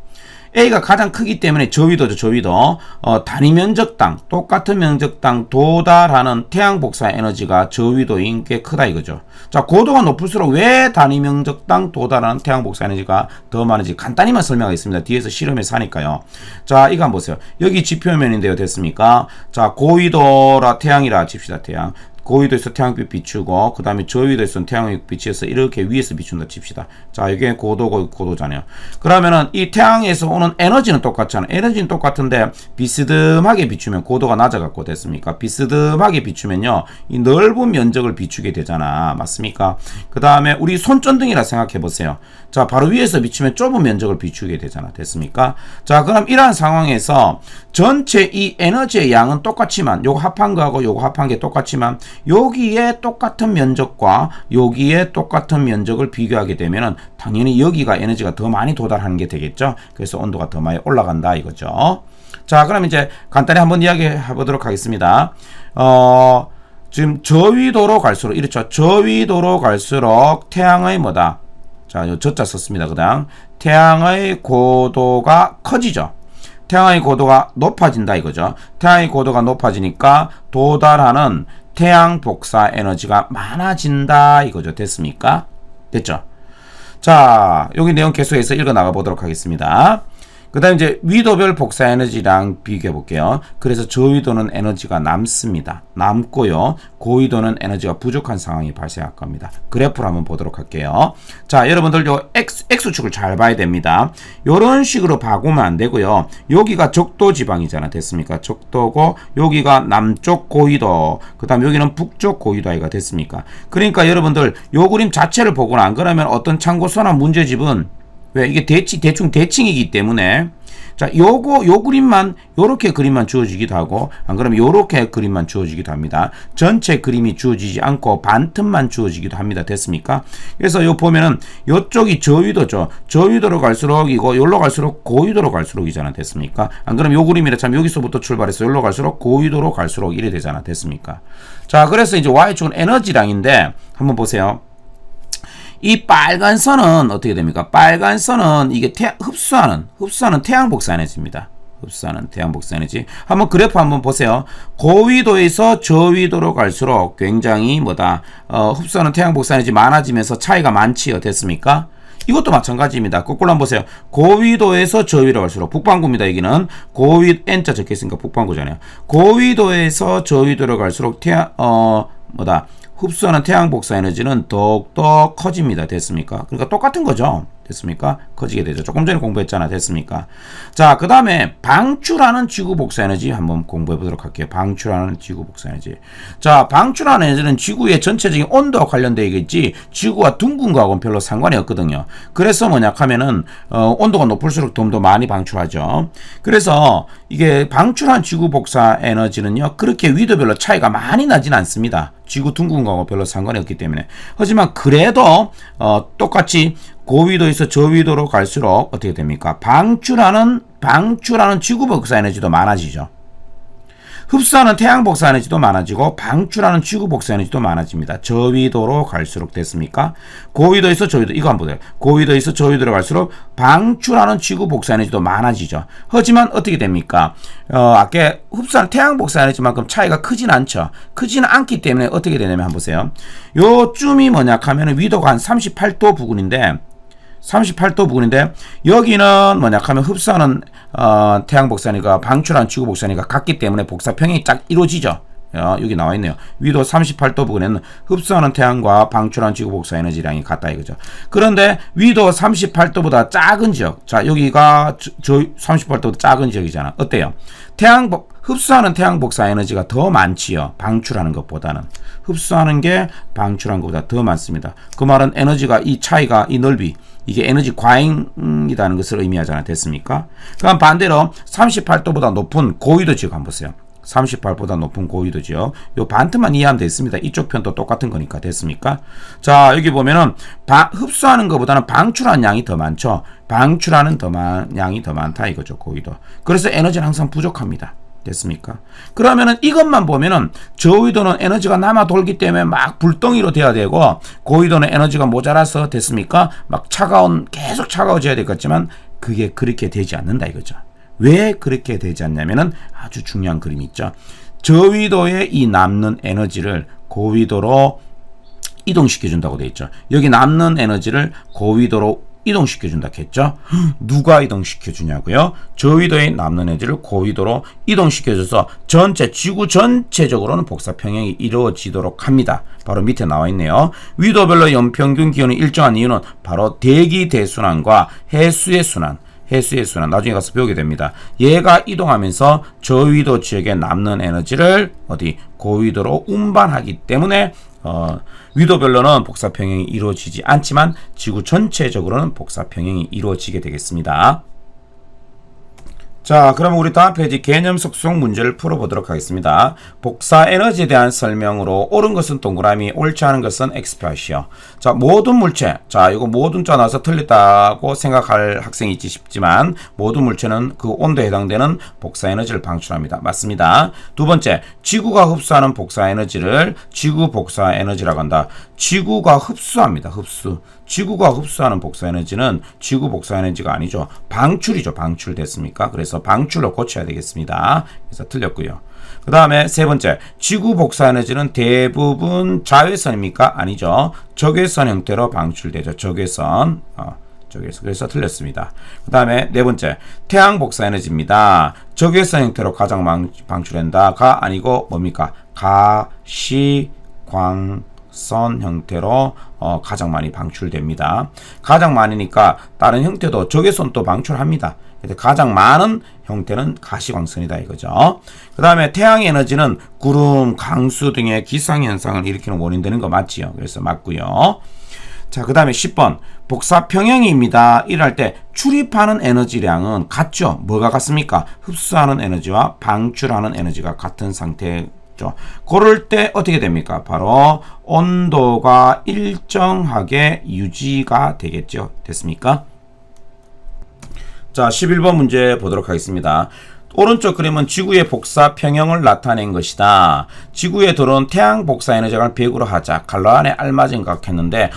A가 가장 크기 때문에 저위도죠. 저위도. 단위 면적당 똑같은 면적당 도달하는 태양 복사 에너지가 저위도인 게 크다 이거죠. 자, 고도가 높을수록 왜 단위 면적당 도달하는 태양 복사 에너지가 더 많은지 간단히만 설명하겠습니다. 뒤에서 실험에서 하니까요. 자, 이거 한번 보세요. 여기 지표면인데요. 됐습니까? 자, 고위도라 태양이라 칩시다. 태양. 고위도에서 태양빛 비추고 그 다음에 저위도에서 태양의 빛에서 이렇게 위에서 비춘다 칩시다. 자, 이게 고도잖아요. 그러면은 이 태양에서 오는 에너지는 똑같잖아요. 에너지는 똑같은데 비스듬하게 비추면 고도가 낮아갖고 됐습니까? 비스듬하게 비추면요, 이 넓은 면적을 비추게 되잖아. 맞습니까? 그 다음에 우리 손전등이라 생각해 보세요. 자, 바로 위에서 비추면 좁은 면적을 비추게 되잖아. 됐습니까? 자, 그럼 이러한 상황에서 전체 이 에너지의 양은 똑같지만 요거 합한 거하고 요거 합한 게 똑같지만 여기에 똑같은 면적과 여기에 똑같은 면적을 비교하게 되면은 당연히 여기가 에너지가 더 많이 도달하는 게 되겠죠. 그래서 온도가 더 많이 올라간다 이거죠. 자, 그럼 이제 간단히 한번 이야기해 보도록 하겠습니다. 지금 저위도로 갈수록 이렇죠. 저위도로 갈수록 태양의 뭐다? 자, 요 저자 썼습니다. 그다음 태양의 고도가 커지죠. 태양의 고도가 높아진다 이거죠. 태양의 고도가 높아지니까 도달하는 태양 복사 에너지가 많아진다 이거죠. 됐습니까? 됐죠? 자, 여기 내용 계속해서 읽어 나가 보도록 하겠습니다. 그 다음 이제 위도별 복사 에너지랑 비교해 볼게요. 그래서 저위도는 에너지가 남습니다. 남고요. 고위도는 에너지가 부족한 상황이 발생할 겁니다. 그래프를 한번 보도록 할게요. 자, 여러분들 요 X축을 잘 봐야 됩니다. 요런 식으로 봐보면 안 되고요. 여기가 적도 지방이잖아. 됐습니까? 적도고 여기가 남쪽 고위도, 그 다음 여기는 북쪽 고위도가 됐습니까? 그러니까 여러분들 요 그림 자체를 보거나 안 그러면 어떤 참고서나 문제집은 왜 이게 대충 대칭이기 때문에 자, 요 그림만 요렇게 그림만 주어지기도 하고 안 그러면 요렇게 그림만 주어지기도 합니다. 전체 그림이 주어지지 않고 반틈만 주어지기도 합니다. 됐습니까? 그래서 요 보면은 요쪽이 저위도죠. 저위도로 갈수록 이거 요로 갈수록 고위도로 갈수록이잖아. 됐습니까? 안 그러면 요 그림이라 참 여기서부터 출발해서 요로 갈수록 고위도로 갈수록 이래 되잖아. 됐습니까? 자, 그래서 이제 Y축은 에너지량인데 한번 보세요. 이 빨간 선은 어떻게 됩니까? 빨간 선은 이게 흡수하는 태양 복사 에너지입니다. 흡수하는 태양 복사 에너지. 한번 그래프 한번 보세요. 고위도에서 저위도로 갈수록 굉장히 흡수하는 태양 복사 에너지 많아지면서 차이가 많지요. 됐습니까? 이것도 마찬가지입니다. 거꾸로 한번 보세요. 고위도에서 저위로 갈수록 북반구입니다. 여기는 고위 N자 적혀 있으니까 북반구잖아요. 고위도에서 저위도로 갈수록 흡수하는 태양 복사 에너지는 더욱더 커집니다. 됐습니까? 그러니까 똑같은 거죠. 됐습니까? 커지게 되죠. 조금 전에 공부했잖아. 됐습니까? 자, 그 다음에 방출하는 지구 복사 에너지 한번 공부해 보도록 할게요. 방출하는 지구 복사 에너지. 자, 방출하는 에너지는 지구의 전체적인 온도와 관련되어 있겠지 지구가 둥근 거하고는 별로 상관이 없거든요. 그래서 뭐냐 하면은 온도가 높을수록 좀 더 많이 방출하죠. 그래서 이게 방출한 지구 복사 에너지는요, 그렇게 위도별로 차이가 많이 나진 않습니다. 지구 둥근 거하고 별로 상관이 없기 때문에. 하지만 그래도 똑같이 고위도에서 저위도로 갈수록 어떻게 됩니까? 방출하는 지구 복사 에너지도 많아지죠. 흡수하는 태양 복사 에너지도 많아지고 방출하는 지구 복사 에너지도 많아집니다. 저위도로 갈수록. 됐습니까? 고위도에서 저위도, 이거 한번 보세요. 고위도에서 저위도로 갈수록 방출하는 지구 복사 에너지도 많아지죠. 하지만 어떻게 됩니까? 아까 흡수하는 태양 복사 에너지만큼 차이가 크진 않죠. 크지는 않기 때문에 어떻게 되냐면 한번 보세요. 요쯤이 뭐냐 하면 위도가 한 38도 부근인데 여기는 뭐냐 하면 흡수하는 태양 복사니까 방출한 지구 복사니까 같기 때문에 복사 평행이 딱 이루어지죠. 여기 나와 있네요. 위도 38도 부근에는 흡수하는 태양과 방출한 지구 복사 에너지량이 같다 이거죠. 그런데 위도 38도보다 작은 지역, 자 여기가 38도보다 작은 지역이잖아. 어때요? 흡수하는 태양 복사 에너지가 더 많지요. 방출하는 것보다는. 흡수하는 게 방출한 것보다 더 많습니다. 그 말은 에너지가 이 차이가, 이 넓이, 이게 에너지 과잉이라는 것을 의미하잖아요. 됐습니까? 그럼 반대로 38도보다 높은 고위도 지역 한번 보세요. 38보다 높은 고위도 지역. 요 반트만 이해하면 됐습니다. 이쪽 편도 똑같은 거니까. 됐습니까? 자, 여기 보면은 흡수하는 것보다는 방출하는 양이 더 많죠. 방출하는 양이 더 많다 이거죠. 고위도. 그래서 에너지는 항상 부족합니다. 됐습니까? 그러면은 이것만 보면은 저위도는 에너지가 남아 돌기 때문에 막 불덩이로 돼야 되고 고위도는 에너지가 모자라서. 됐습니까? 막 계속 차가워져야 되겠지만 그게 그렇게 되지 않는다 이거죠. 왜 그렇게 되지 않냐면은 아주 중요한 그림이 있죠. 저위도에 이 남는 에너지를 고위도로 이동시켜 준다고 되어 있죠. 여기 남는 에너지를 고위도로 이동시켜 준다 했죠. 누가 이동시켜 주냐고요? 저위도에 남는 에너지를 고위도로 이동시켜 줘서 지구 전체적으로는 복사 평형이 이루어지도록 합니다. 바로 밑에 나와 있네요. 위도별로 연평균 기온이 일정한 이유는 바로 대기 대순환과 해수의 순환 나중에 가서 배우게 됩니다. 얘가 이동하면서 저위도 지역에 남는 에너지를 고위도로 운반하기 때문에 위도별로는 복사 평형이 이루어지지 않지만 지구 전체적으로는 복사 평형이 이루어지게 되겠습니다. 자, 그러면 우리 다음 페이지 개념 속성 문제를 풀어보도록 하겠습니다. 복사 에너지에 대한 설명으로 옳은 것은 동그라미, 옳지 않은 것은 X표시요. 자, 모든 물체. 자, 이거 모든 자 나와서 틀렸다고 생각할 학생이 있지 싶지만 모든 물체는 그 온도에 해당되는 복사 에너지를 방출합니다. 맞습니다. 두 번째, 지구가 흡수하는 복사 에너지를 지구 복사 에너지라고 한다. 지구가 흡수합니다. 지구가 흡수하는 복사 에너지는 지구 복사 에너지가 아니죠. 방출이죠. 방출됐습니까? 그래서 방출로 고쳐야 되겠습니다. 그래서 틀렸고요. 그 다음에 세 번째, 지구 복사 에너지는 대부분 자외선입니까? 아니죠. 적외선 형태로 방출되죠. 적외선. 그래서 틀렸습니다. 그 다음에 네 번째, 태양 복사 에너지입니다. 적외선 형태로 가장 방출된다가 아니고 뭡니까? 가시광선 형태로 가장 많이 방출됩니다. 가장 많으니까 다른 형태도 적외선도 방출합니다. 가장 많은 형태는 가시광선이다 이거죠. 그 다음에 태양의 에너지는 구름, 강수 등의 기상현상을 일으키는 원인 되는 거 맞지요. 그래서 맞고요. 자, 그 다음에 10번 복사 평형입니다. 이럴 때 출입하는 에너지량은 같죠. 뭐가 같습니까? 흡수하는 에너지와 방출하는 에너지가 같은 상태죠. 그럴 때 어떻게 됩니까? 바로 온도가 일정하게 유지가 되겠죠. 됐습니까? 자, 11번 문제 보도록 하겠습니다. 오른쪽 그림은 지구의 복사 평형을 나타낸 것이다. 지구에 들어온 태양 복사 에너지를 100으로 하자. 갈라안에 알맞은 것 같았는데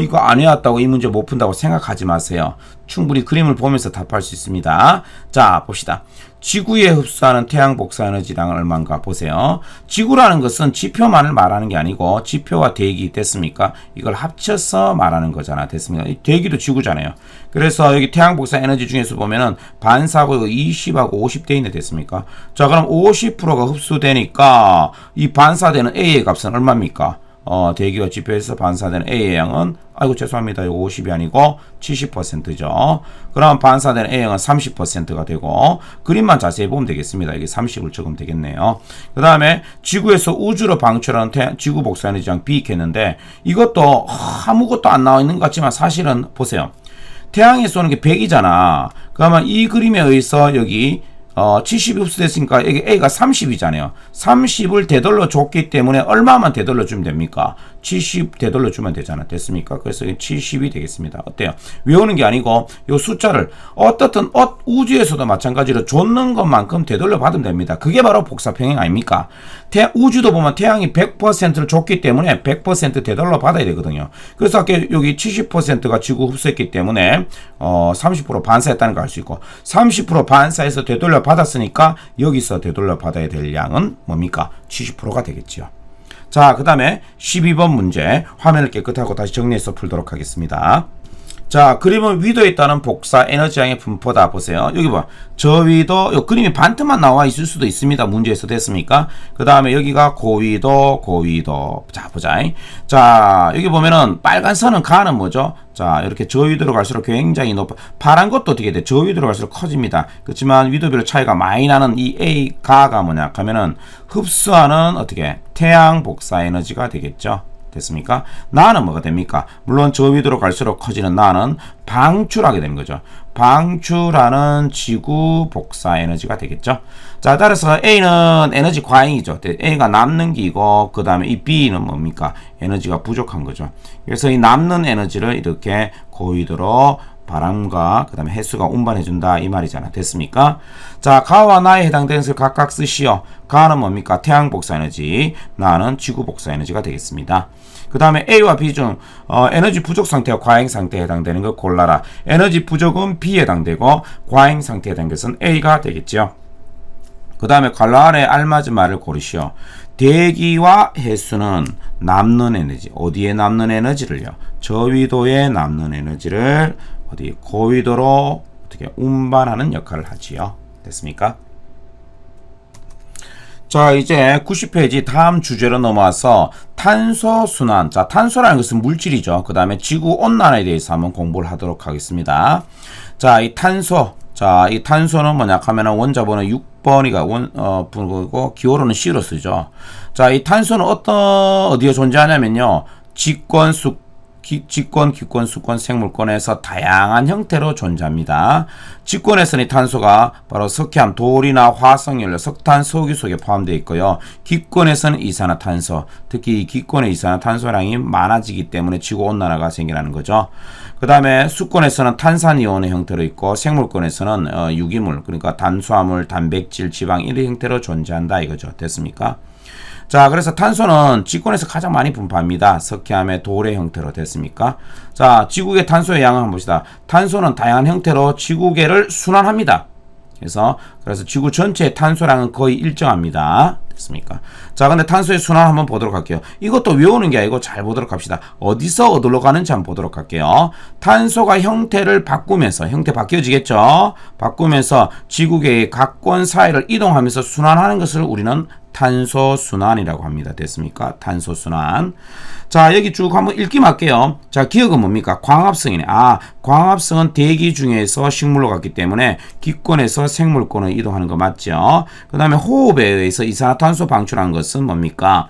이거 안 해왔다고 이 문제 못 푼다고 생각하지 마세요. 충분히 그림을 보면서 답할 수 있습니다. 자, 봅시다. 지구에 흡수하는 태양 복사 에너지량은 얼마인가 보세요. 지구라는 것은 지표만을 말하는 게 아니고 지표와 대기 됐습니까? 이걸 합쳐서 말하는 거잖아. 됐습니까? 대기도 지구잖아요. 그래서 여기 태양 복사 에너지 중에서 보면은 반사하고 20하고 50 돼 있네. 됐습니까? 자, 그럼 50%가 흡수되니까 이 반사되는 A의 값은 얼마입니까? 대기와 지표에서 반사되는 A의 양은 아이고 죄송합니다. 이거 50이 아니고 70%죠. 그럼 반사되는 A의 양은 30%가 되고 그림만 자세히 보면 되겠습니다. 이게 30을 적으면 되겠네요. 그 다음에 지구에서 우주로 방출하는 지구 복사 에너지량 B 했는데 이것도 아무것도 안 나와 있는 것 같지만 사실은 보세요. 태양이 쏘는 게 100이잖아. 그러면 이 그림에 의해서 여기 70이 흡수됐으니까 이게 A가 30이잖아요. 30을 되돌려 줬기 때문에 얼마만 되돌려 주면 됩니까? 70 되돌려 주면 되잖아. 됐습니까? 그래서 70이 되겠습니다. 어때요? 외우는 게 아니고 이 숫자를 어떻든 우주에서도 마찬가지로 줬는 것만큼 되돌려 받으면 됩니다. 그게 바로 복사평행 아닙니까? 우주도 보면 태양이 100%를 줬기 때문에 100% 되돌려 받아야 되거든요. 그래서 아까 여기 70%가 지구 흡수했기 때문에 30% 반사했다는 걸 알 수 있고 30% 반사해서 되돌려 받았으니까 여기서 되돌려 받아야 될 양은 뭡니까? 70%가 되겠죠. 자, 그 다음에 12번 문제 화면을 깨끗하고 다시 정리해서 풀도록 하겠습니다. 자, 그림은 위도에 있다는 복사 에너지량의 분포다. 보세요. 여기 봐. 저 위도, 요 그림이 반틈만 나와 있을 수도 있습니다. 문제에서 됐습니까? 그 다음에 여기가 고위도, 고위도. 자, 보자. 자, 여기 보면은 빨간 선은 가는 뭐죠? 자, 이렇게 저위도로 갈수록 굉장히 높아. 파란 것도 어떻게 돼? 저위도로 갈수록 커집니다. 그렇지만 위도별로 차이가 많이 나는 이 A 가가 뭐냐? 하면은 흡수하는 어떻게? 태양 복사 에너지가 되겠죠. 됐습니까? 나는 뭐가 됩니까? 물론 저 위도로 갈수록 커지는 나는 방출하게 되는 거죠. 방출하는 지구 복사 에너지가 되겠죠. 자, 따라서 A는 에너지 과잉이죠. A가 남는 기고 그 다음에 이 B는 뭡니까? 에너지가 부족한 거죠. 그래서 이 남는 에너지를 이렇게 고위도로 바람과 그 다음에 해수가 운반해준다 이 말이잖아. 됐습니까? 자, 가와 나에 해당되는 것을 각각 쓰시오. 가는 뭡니까? 태양 복사 에너지, 나는 지구 복사 에너지가 되겠습니다. 그 다음에 A와 B 중 에너지 부족 상태와 과잉 상태에 해당되는 걸 골라라. 에너지 부족은 B에 해당되고 과잉 상태에 해당되는 것은 A가 되겠죠. 그 다음에 괄호 아래 알맞은 말을 고르시오. 대기와 해수는 남는 에너지, 어디에 남는 에너지를요? 저위도에 남는 에너지를 어디 고위도로 어떻게 운반하는 역할을 하지요. 됐습니까? 자, 이제 90페이지 다음 주제로 넘어와서 탄소 순환. 자, 탄소라는 것은 물질이죠. 그 다음에 지구 온난화에 대해서 한번 공부를 하도록 하겠습니다. 자, 이 탄소. 자, 이 탄소는 뭐냐 하면 원자번호 6번이가 분이고 기호로는 C로 쓰죠. 자, 이 탄소는 어디에 존재하냐면요. 직권, 기권, 수권, 생물권에서 다양한 형태로 존재합니다. 직권에서는 이 탄소가 바로 석회암, 돌이나 화석연료, 석탄, 석유 속에 포함되어 있고요. 기권에서는 이산화탄소, 특히 이 기권의 이산화탄소량이 많아지기 때문에 지구온난화가 생겨나는 거죠. 그 다음에 수권에서는 탄산이온의 형태로 있고 생물권에서는 유기물, 그러니까 탄수화물, 단백질, 지방 이런 형태로 존재한다 이거죠. 됐습니까? 자, 그래서 탄소는 지구에서 가장 많이 분포합니다. 석회암의 돌의 형태로 됐습니까? 자, 지구의 탄소의 양을 한번 봅시다. 탄소는 다양한 형태로 지구계를 순환합니다. 그래서 지구 전체의 탄소량은 거의 일정합니다. 됐습니까? 자, 근데 탄소의 순환 한번 보도록 할게요. 이것도 외우는 게 아니고 잘 보도록 합시다. 어디서 어디로 가는지 한번 보도록 할게요. 탄소가 형태를 바꾸면서, 형태 바뀌어지겠죠? 바꾸면서 지구계의 각권 사이를 이동하면서 순환하는 것을 우리는 탄소순환이라고 합니다. 됐습니까? 탄소순환. 자, 여기 쭉 한번 읽기만 할게요. 자, 기억은 뭡니까? 광합성이네. 광합성은 대기 중에서 식물로 갔기 때문에 기권에서 생물권으로 이동하는 거 맞죠? 그 다음에 호흡에 의해서 이산화탄소 방출한 것은 뭡니까?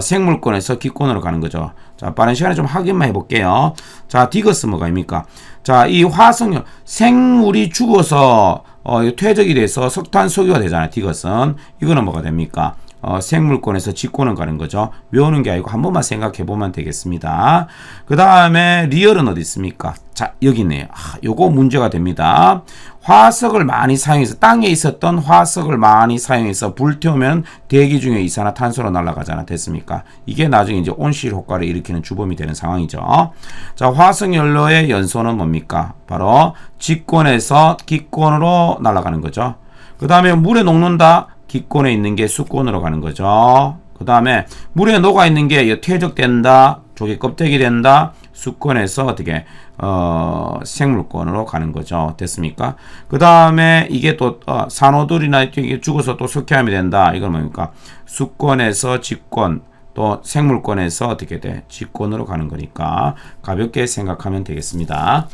생물권에서 기권으로 가는 거죠. 자, 빠른 시간에 좀 확인만 해볼게요. 자, 디거스 뭐가입니까? 자, 이 화석연, 생물이 죽어서 퇴적이 돼서 석탄, 석유가 되잖아요. 디것은. 이거는 뭐가 됩니까? 생물권에서 직권을 가는 거죠. 외우는 게 아니고 한 번만 생각해 보면 되겠습니다. 그 다음에 리얼은 어디 있습니까? 자, 여기 있네요. 요거 문제가 됩니다. 화석을 많이 사용해서, 땅에 있었던 화석을 많이 사용해서 불태우면 대기 중에 이산화탄소로 날아가잖아. 됐습니까? 이게 나중에 이제 온실 효과를 일으키는 주범이 되는 상황이죠. 자, 화석연료의 연소는 뭡니까? 바로 직권에서 기권으로 날아가는 거죠. 그 다음에 물에 녹는다. 기권에 있는 게 수권으로 가는 거죠. 그 다음에 물에 녹아 있는 게 퇴적된다. 조개 껍데기 된다. 수권에서 어떻게 생물권으로 가는 거죠. 됐습니까? 그 다음에 이게 또 산호들이나 죽어서 또 석회암이 된다. 이건 뭡니까? 수권에서 직권 또 생물권에서 어떻게 돼? 직권으로 가는 거니까 가볍게 생각하면 되겠습니다.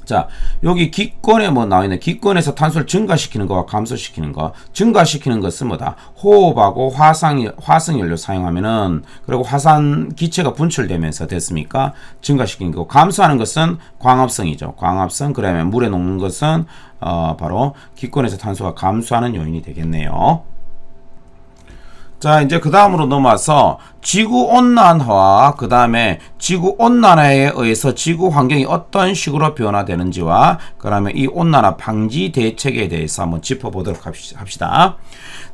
자, 여기 기권에 뭐 나와 있는 기권에서 탄소를 증가시키는 거와 감소시키는 거. 증가시키는 것은 뭐다? 호흡하고 화석연료 사용하면은 그리고 화산 기체가 분출되면서 됐습니까? 증가시키는 거고 감소하는 것은 광합성이죠. 광합성. 그러면 물에 녹는 것은 바로 기권에서 탄소가 감소하는 요인이 되겠네요. 자, 이제 그 다음으로 넘어와서 지구온난화와 그 다음에 지구온난화에 의해서 지구 환경이 어떤 식으로 변화되는지와 그 다음에 이 온난화 방지 대책에 대해서 한번 짚어보도록 합시다.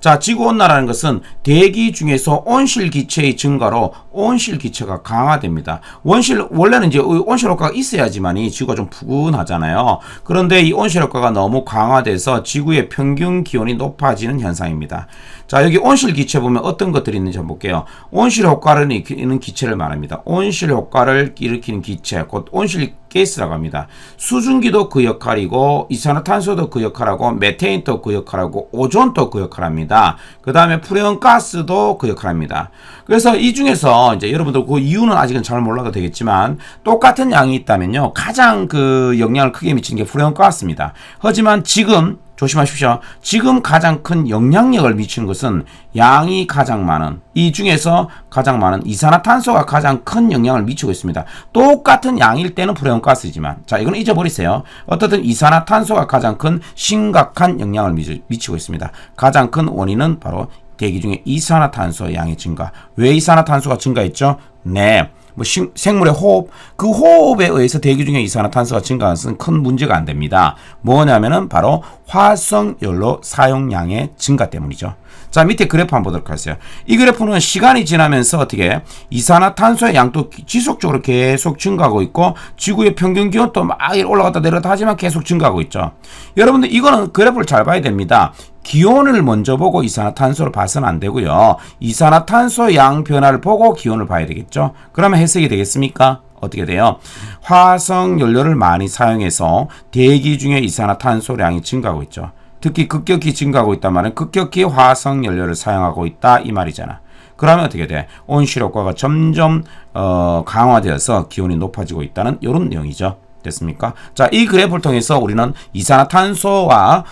자, 지구온난화라는 것은 대기 중에서 온실 기체의 증가로 온실 기체가 강화됩니다. 원래는 이제 온실 효과가 있어야지만이 지구가 좀 푸근하잖아요. 그런데 이 온실 효과가 너무 강화돼서 지구의 평균 기온이 높아지는 현상입니다. 자, 여기 온실 기체 보면 어떤 것들이 있는지 한번 볼게요. 온실 효과를 일으키는 기체를 말합니다. 온실 효과를 일으키는 기체, 곧 온실 가스라고 합니다. 수증기도 그 역할이고 이산화탄소도 그 역할하고 메테인도 그 역할하고 오존도 그 역할합니다. 그 다음에 프레온가스도 그 역할합니다. 그래서 이 중에서 이제 여러분들 그 이유는 아직은 잘 몰라도 되겠지만 똑같은 양이 있다면요 가장 그 영향을 크게 미치는 게 프레온가스입니다. 하지만 지금 조심하십시오. 지금 가장 큰 영향력을 미치는 것은 양이 가장 많은 이 중에서 가장 많은 이산화탄소가 가장 큰 영향을 미치고 있습니다. 똑같은 양일 때는 프레온가스지만 자 이건 잊어버리세요. 어떻든 이산화탄소가 가장 큰 심각한 영향을 미치고 있습니다. 가장 큰 원인은 바로 대기 중에 이산화탄소 양의 증가. 왜 이산화탄소가 증가했죠? 네. 뭐 생물의 호흡, 그 호흡에 의해서 대기 중에 이산화탄소가 증가하는 것은 큰 문제가 안 됩니다. 뭐냐면은 바로 화석연료 사용량의 증가 때문이죠. 자, 밑에 그래프 한번 보도록 하세요. 이 그래프는 시간이 지나면서 어떻게 이산화탄소의 양도 지속적으로 계속 증가하고 있고 지구의 평균 기온도 막 올라갔다 내려갔다 하지만 계속 증가하고 있죠. 여러분들 이거는 그래프를 잘 봐야 됩니다. 기온을 먼저 보고 이산화탄소를 봐서는 안 되고요. 이산화탄소 양 변화를 보고 기온을 봐야 되겠죠. 그러면 해석이 되겠습니까? 어떻게 돼요? 화석연료를 많이 사용해서 대기 중에 이산화탄소량이 증가하고 있죠. 특히 급격히 증가하고 있단 말은 급격히 화석연료를 사용하고 있다 이 말이잖아. 그러면 어떻게 돼? 온실 효과가 점점 강화되어서 기온이 높아지고 있다는 이런 내용이죠. 됐습니까? 자, 이 그래프를 통해서 우리는 이산화탄소와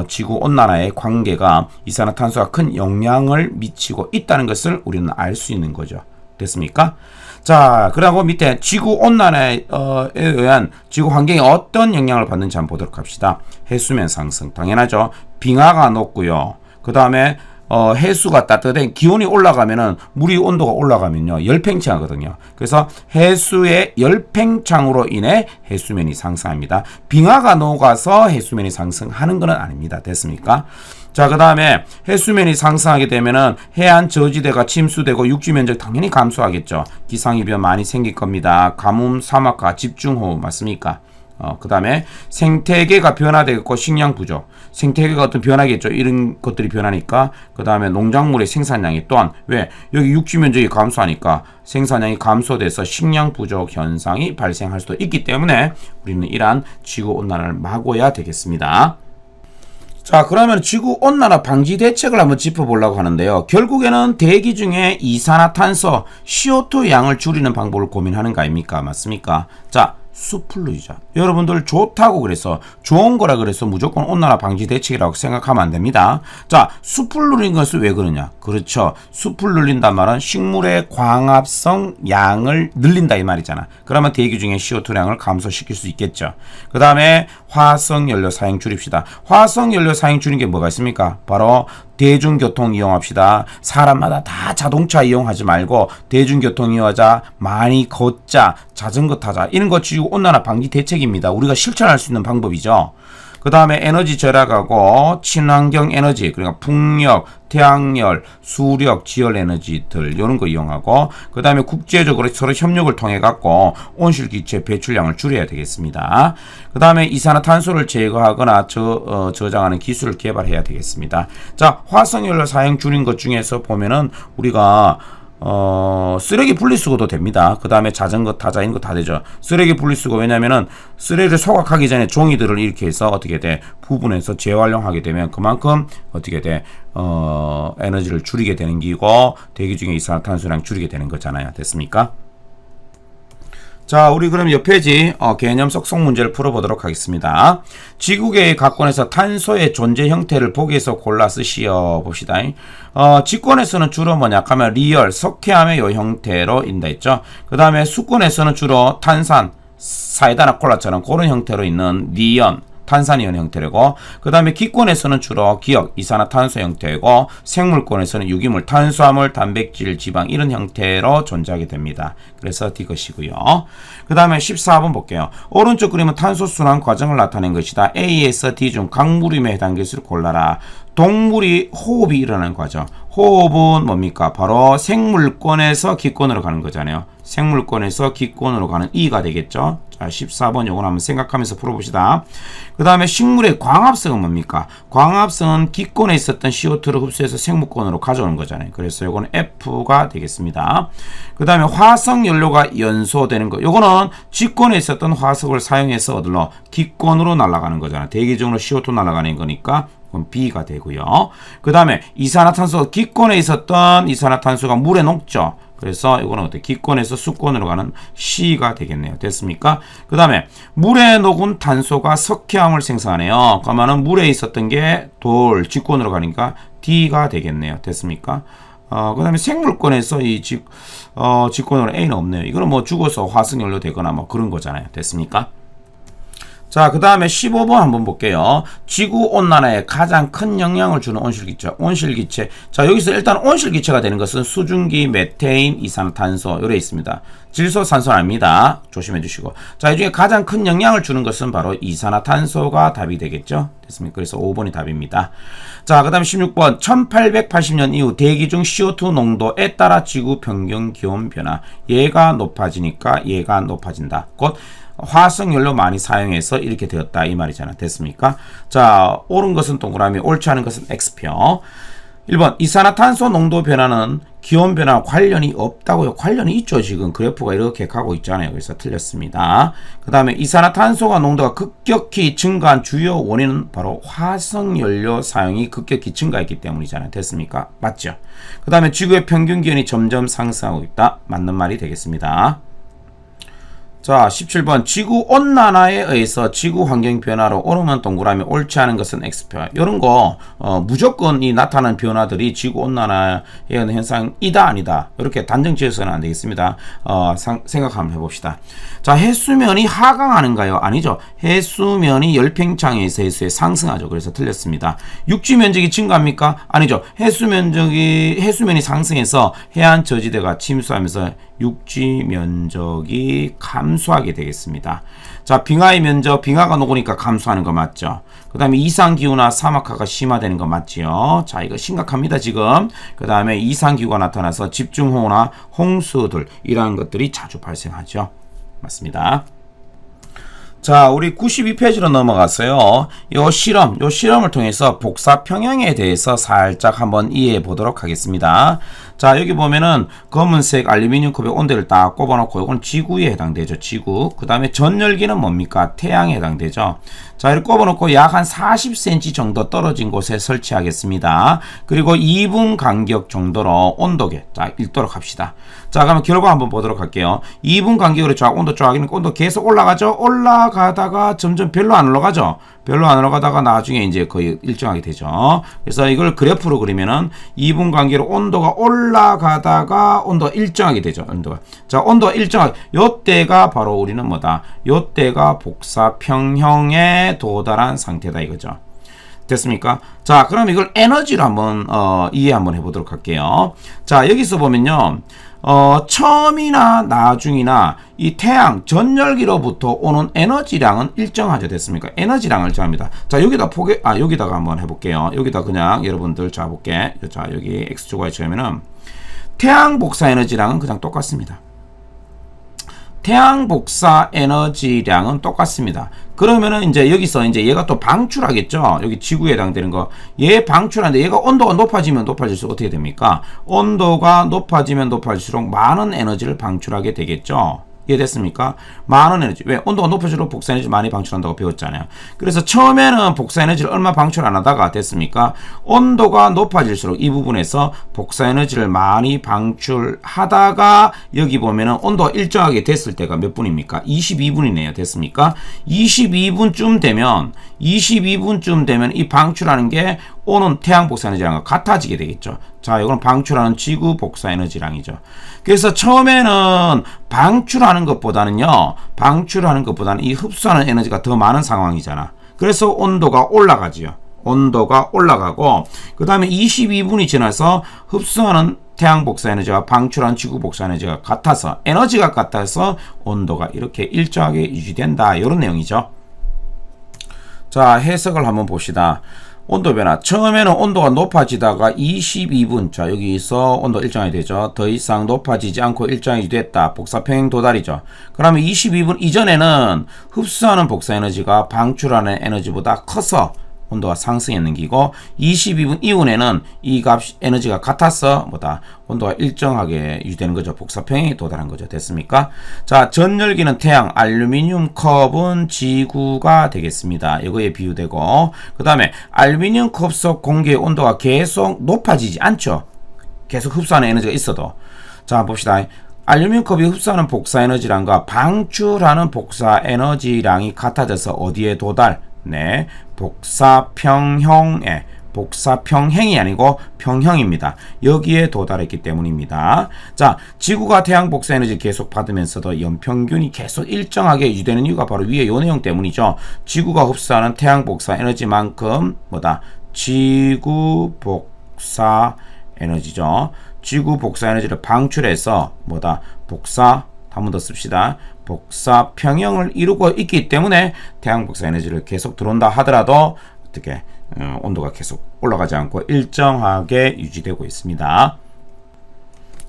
지구온난화의 관계가 이산화탄소가 큰 영향을 미치고 있다는 것을 우리는 알 수 있는 거죠. 됐습니까? 자, 그리고 밑에 지구온난화에 의한 지구 환경에 어떤 영향을 받는지 한번 보도록 합시다. 해수면 상승 당연하죠. 빙하가 녹고요. 그 다음에 해수가 따뜻해 기온이 올라가면은 물이 온도가 올라가면요 열팽창하거든요. 그래서 해수의 열팽창으로 인해 해수면이 상승합니다. 빙하가 녹아서 해수면이 상승하는 것은 아닙니다. 됐습니까? 자, 그 다음에 해수면이 상승하게 되면은 해안 저지대가 침수되고 육지 면적 당연히 감소하겠죠. 기상이변 많이 생길 겁니다. 가뭄, 사막화, 집중호우 맞습니까? 그 다음에 생태계가 변화되겠고 식량 부족, 생태계가 어떤 변화겠죠. 이런 것들이 변하니까 그 다음에 농작물의 생산량이 또한 왜 여기 육지 면적이 감소하니까 생산량이 감소돼서 식량 부족 현상이 발생할 수도 있기 때문에 우리는 이러한 지구온난화를 막아야 되겠습니다. 자, 그러면 지구온난화 방지 대책을 한번 짚어보려고 하는데요. 결국에는 대기 중에 이산화탄소 CO2 양을 줄이는 방법을 고민하는 거 아닙니까? 맞습니까? 자, 숲풀루이자 여러분들 좋다고 그래서 좋은 거라 그래서 무조건 온난화 방지 대책이라고 생각하면 안 됩니다. 자, 숲을 누리는 것은 왜 그러냐? 그렇죠. 숲을 누린단 말은 식물의 광합성 양을 늘린다 이 말이잖아. 그러면 대기 중에 CO2량을 감소시킬 수 있겠죠. 그 다음에 화석연료 사용 줄입시다. 화석연료 사용 줄인 게 뭐가 있습니까? 바로 대중교통 이용합시다. 사람마다 다 자동차 이용하지 말고 대중교통 이용하자, 많이 걷자, 자전거 타자 이런 거 지구 온난화 방지 대책입니다. 우리가 실천할 수 있는 방법이죠. 그 다음에 에너지 절약하고 친환경 에너지, 그러니까 풍력, 태양열, 수력, 지열 에너지들 이런 거 이용하고, 그 다음에 국제적으로 서로 협력을 통해 갖고 온실기체 배출량을 줄여야 되겠습니다. 그 다음에 이산화탄소를 제거하거나 저장하는 기술을 개발해야 되겠습니다. 자, 화석연료 사용 줄인 것 중에서 보면은 우리가 쓰레기 분리수거도 됩니다. 그 다음에 자전거 타자 이런 거 다 되죠. 쓰레기 분리수거, 왜냐면은 쓰레기를 소각하기 전에 종이들을 이렇게 해서 어떻게 돼? 부분해서 재활용하게 되면 그만큼 어떻게 돼? 에너지를 줄이게 되는 기고, 대기 중에 이산화탄소량 줄이게 되는 거잖아요. 됐습니까? 자, 우리 그럼 옆 페이지 개념 속성 문제를 풀어보도록 하겠습니다. 지구계의 각권에서 탄소의 존재 형태를 보기에서 골라 쓰시어 봅시다. 지권에서는 주로 뭐냐 하면 리얼, 석회암의 요 형태로 인다 했죠. 그 다음에 수권에서는 주로 탄산, 사이다나 콜라처럼 그런 형태로 있는 니온, 탄산이온 형태고, 그 다음에 기권에서는 주로 기억, 이산화탄소 형태고, 생물권에서는 유기물, 탄수화물, 단백질, 지방 이런 형태로 존재하게 됩니다. 그래서 이것이고요. 그 다음에 14번 볼게요. 오른쪽 그림은 탄소 순환 과정을 나타낸 것이다. A에서 D 중 각 무림에 해당될 수를 골라라. 동물이 호흡이 일어나는 과정. 호흡은 뭡니까? 바로 생물권에서 기권으로 가는 거잖아요. 생물권에서 기권으로 가는 E가 되겠죠. 자, 14번 요건 한번 생각하면서 풀어봅시다. 그 다음에 식물의 광합성은 뭡니까? 광합성은 기권에 있었던 CO2를 흡수해서 생물권으로 가져오는 거잖아요. 그래서 요거는 F가 되겠습니다. 그 다음에 화석연료가 연소되는 거. 요거는 지권에 있었던 화석을 사용해서 어디로? 기권으로 날아가는 거잖아요. 대기 중으로 CO2 날아가는 거니까 그럼 B가 되고요. 그 다음에 이산화탄소, 기권에 있었던 이산화탄소가 물에 녹죠. 그래서 이거는 어때? 기권에서 수권으로 가는 C가 되겠네요. 됐습니까? 그 다음에 물에 녹은 탄소가 석회암을 생성하네요. 그러면은 물에 있었던 게 돌, 직권으로 가니까 D가 되겠네요. 됐습니까? 그 다음에 생물권에서 직권으로 A는 없네요. 이거는 뭐 죽어서 화석연료 되거나 뭐 그런 거잖아요. 됐습니까? 자, 그 다음에 15번 한번 볼게요. 지구온난화에 가장 큰 영향을 주는 온실기체. 온실기체. 자, 여기서 일단 온실기체가 되는 것은 수증기, 메테인, 이산화탄소, 요래 있습니다. 질소, 산소는 아닙니다. 조심해 주시고. 자, 이 중에 가장 큰 영향을 주는 것은 바로 이산화탄소가 답이 되겠죠. 됐습니까? 그래서 5번이 답입니다. 자, 그 다음에 16번. 1880년 이후 대기 중 CO2 농도에 따라 지구 평균 기온 변화. 얘가 높아지니까 얘가 높아진다. 곧 화석연료 많이 사용해서 이렇게 되었다 이 말이잖아. 됐습니까? 자, 옳은 것은 동그라미, 옳지 않은 것은 X표. 1번 이산화탄소 농도 변화는 기온 변화와 관련이 없다고요. 관련이 있죠. 지금 그래프가 이렇게 가고 있잖아요. 그래서 틀렸습니다. 그 다음에 이산화탄소가 농도가 급격히 증가한 주요 원인은 바로 화석연료 사용이 급격히 증가했기 때문이잖아요. 됐습니까? 맞죠? 그 다음에 지구의 평균 기온이 점점 상승하고 있다. 맞는 말이 되겠습니다. 자, 17번. 지구 온난화에 의해서 지구 환경 변화로 오르면 동그라미, 옳지 않은 것은 X표. 이런 거 무조건 이 나타나는 변화들이 지구 온난화에 의한 현상이다 아니다. 이렇게 단정 지어서는 안 되겠습니다. 생각 한번 해봅시다. 자, 해수면이 하강하는가요? 아니죠. 해수면이 열팽창에 의해서 상승하죠. 그래서 틀렸습니다. 육지 면적이 증가합니까? 아니죠. 해수면이 상승해서 해안 저지대가 침수하면서 육지 면적이 감소하게 되겠습니다. 자, 빙하의 면적, 빙하가 녹으니까 감소하는 거 맞죠? 그 다음에 이상기후나 사막화가 심화되는 거 맞지요? 자, 이거 심각합니다, 지금. 그 다음에 이상기후가 나타나서 집중호우나 홍수들, 이러한 것들이 자주 발생하죠. 맞습니다. 자, 우리 92페이지로 넘어갔어요. 요 실험을 통해서 복사 평형에 대해서 살짝 한번 이해해 보도록 하겠습니다. 자, 여기 보면은 검은색 알루미늄 컵에 온도를 딱 꼽아놓고 이건 지구에 해당되죠. 지구. 그 다음에 전열기는 뭡니까? 태양에 해당되죠. 자, 이렇게 꼽아놓고 약 한 40cm 정도 떨어진 곳에 설치하겠습니다. 그리고 2분 간격 정도로 온도계, 자, 읽도록 합시다. 자, 그러면 결과 한번 보도록 할게요. 2분 간격으로 쫙 온도 계속 올라가죠. 올라가다가 점점 별로 안 올라가죠. 별로 안 올라가다가 나중에 이제 거의 일정하게 되죠. 그래서 이걸 그래프로 그리면은 2분 간격으로 온도가 올라가다가 온도가 일정하게 되죠. 자, 온도가 일정하게. 요때가 바로 우리는 뭐다? 요때가 복사 평형에 도달한 상태다 이거죠. 됐습니까? 자, 그럼 이걸 에너지로 한번 이해 한번 해보도록 할게요. 자, 여기서 보면요. 처음이나 나중이나 이 태양 전열기로부터 오는 에너지량은 일정하죠. 됐습니까? 에너지량을 정합니다. 자, 여기다가 한번 해볼게요. 여기다 그냥 여러분들 잡아볼게. 자, 여기 X축 Y축하면은 태양 복사 에너지량은 그냥 똑같습니다. 태양 복사 에너지량은 똑같습니다. 그러면은 이제 여기서 이제 얘가 또 방출하겠죠. 여기 지구에 해당되는 거. 얘 방출하는데 얘가 온도가 높아지면 높아질수록 어떻게 됩니까? 온도가 높아지면 높아질수록 많은 에너지를 방출하게 되겠죠. 이해됐습니까? 많은 에너지. 왜? 온도가 높아질수록 복사 에너지를 많이 방출한다고 배웠잖아요. 그래서 처음에는 복사 에너지를 얼마 방출 안 하다가 됐습니까? 온도가 높아질수록 이 부분에서 복사 에너지를 많이 방출하다가 여기 보면은 온도가 일정하게 됐을 때가 몇 분입니까? 22분이네요. 됐습니까? 22분쯤 되면 이 방출하는 게 오는 태양 복사 에너지량과 같아지게 되겠죠. 자, 이건 방출하는 지구 복사 에너지량이죠. 그래서 처음에는 방출하는 것보다는 이 흡수하는 에너지가 더 많은 상황이잖아. 그래서 온도가 올라가지요. 온도가 올라가고 그 다음에 22분이 지나서 흡수하는 태양 복사 에너지와 방출한 지구 복사 에너지가 같아서 온도가 이렇게 일정하게 유지된다. 이런 내용이죠. 자, 해석을 한번 봅시다. 온도 변화. 처음에는 온도가 높아지다가 22분. 자, 여기서 온도 일정하게 되죠. 더 이상 높아지지 않고 일정하게 됐다. 복사 평행 도달이죠. 그러면 22분 이전에는 흡수하는 복사 에너지가 방출하는 에너지보다 커서 온도가 상승했는 기고 22분 이후에는 이 에너지가 같아서 온도가 일정하게 유지되는 거죠. 복사 평행에 도달한 거죠. 됐습니까? 자, 전열기는 태양, 알루미늄 컵은 지구가 되겠습니다. 이거에 비유되고 그 다음에 알루미늄 컵 속 공기의 온도가 계속 높아지지 않죠. 계속 흡수하는 에너지가 있어도. 자, 봅시다. 알루미늄 컵이 흡수하는 복사 에너지량과 방출하는 복사 에너지량이 같아져서 어디에 도달? 네, 복사평형이 아니고 평형입니다. 여기에 도달했기 때문입니다. 자, 지구가 태양 복사 에너지를 계속 받으면서도 연평균이 계속 일정하게 유지되는 이유가 바로 위에 요 내용 때문이죠. 지구가 흡수하는 태양 복사 에너지만큼 지구 복사 에너지죠. 지구 복사 에너지를 방출해서 한 번 더 씁시다. 복사 평형을 이루고 있기 때문에 태양 복사 에너지를 계속 들어온다 하더라도 온도가 계속 올라가지 않고 일정하게 유지되고 있습니다.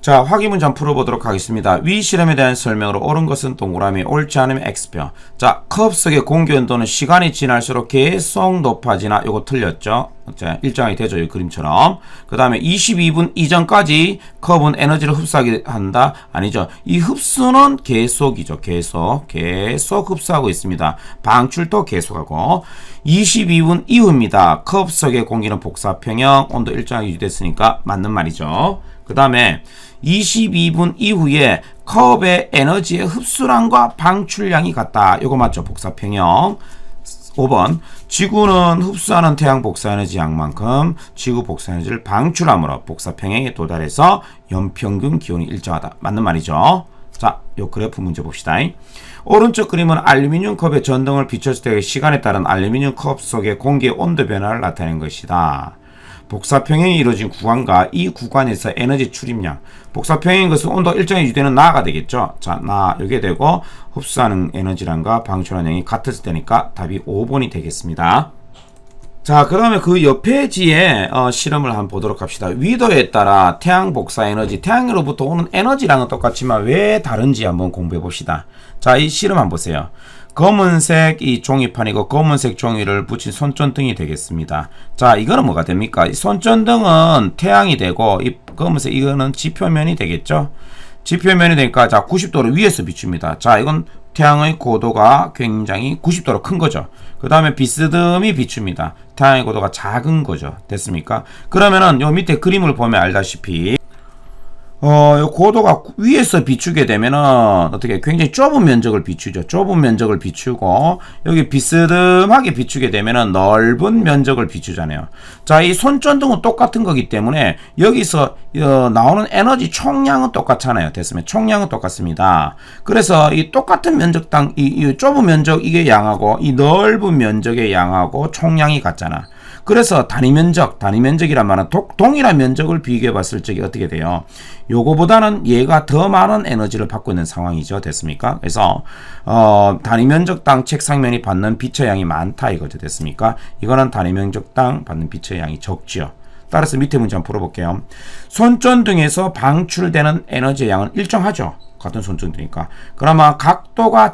자, 확인 문제 한번 풀어보도록 하겠습니다. 위 실험에 대한 설명으로 옳은 것은 동그라미, 옳지 않으면 X표. 자, 컵 속의 공기 온도는 시간이 지날수록 계속 높아지나? 요거 틀렸죠? 자, 일정하게 되죠. 이 그림처럼. 그 다음에 22분 이전까지 컵은 에너지를 흡수하게 한다? 아니죠. 이 흡수는 계속이죠. 계속 흡수하고 있습니다. 방출도 계속하고 22분 이후입니다. 컵 속의 공기는 복사평형, 온도 일정하게 유지됐으니까 맞는 말이죠. 그 다음에 22분 이후에 컵의 에너지의 흡수량과 방출량이 같다. 이거 맞죠? 복사평형. 5번. 지구는 흡수하는 태양 복사 에너지 양만큼 지구 복사 에너지를 방출함으로 복사평형에 도달해서 연평균 기온이 일정하다. 맞는 말이죠. 자, 요 그래프 문제 봅시다. 오른쪽 그림은 알루미늄 컵의 전등을 비췄을 때의 시간에 따른 알루미늄 컵 속의 공기의 온도 변화를 나타낸 것이다. 복사평형이 이루어진 구간과 이 구간에서 에너지 출입량. 복사평형인 것은 온도 일정히 유지되는 나가 되겠죠. 자, 여게 되고 흡수하는 에너지량과 방출하는 양이 같았을 때니까 답이 5번이 되겠습니다. 자, 그러면 그 옆에 지에 실험을 한번 보도록 합시다. 위도에 따라 태양 복사 에너지, 태양으로부터 오는 에너지량은 똑같지만 왜 다른지 한번 공부해 봅시다. 자, 이 실험 한번 보세요. 검은색 이 종이판이고 검은색 종이를 붙인 손전등이 되겠습니다. 자, 이거는 뭐가 됩니까? 이 손전등은 태양이 되고 이 검은색 이거는 지표면이 되겠죠. 지표면이 되니까 자, 90도를 위에서 비춥니다. 자, 이건 태양의 고도가 굉장히 90도로 큰 거죠. 그 다음에 비스듬히 비춥니다. 태양의 고도가 작은 거죠. 됐습니까? 그러면은 요 밑에 그림을 보면 알다시피 요 고도가 위에서 비추게 되면은 어떻게 굉장히 좁은 면적을 비추죠. 좁은 면적을 비추고 여기 비스듬하게 비추게 되면은 넓은 면적을 비추잖아요. 자, 이 손전등은 똑같은 거기 때문에 여기서 나오는 에너지 총량은 똑같잖아요. 됐으면 총량은 똑같습니다. 그래서 이 똑같은 면적당 이 좁은 면적 이게 양하고 이 넓은 면적의 양하고 총량이 같잖아. 그래서 단위 면적이란 말은 동일한 면적을 비교해 봤을 적에 어떻게 돼요? 요거보다는 얘가 더 많은 에너지를 받고 있는 상황이죠. 됐습니까? 그래서 단위 면적당 책상면이 받는 빛의 양이 많다 이거죠. 됐습니까? 이거는 단위 면적당 받는 빛의 양이 적지요. 따라서 밑에 문제 한번 풀어볼게요. 손전등에서 방출되는 에너지의 양은 일정하죠. 같은 손전등이니까. 그러면 각도가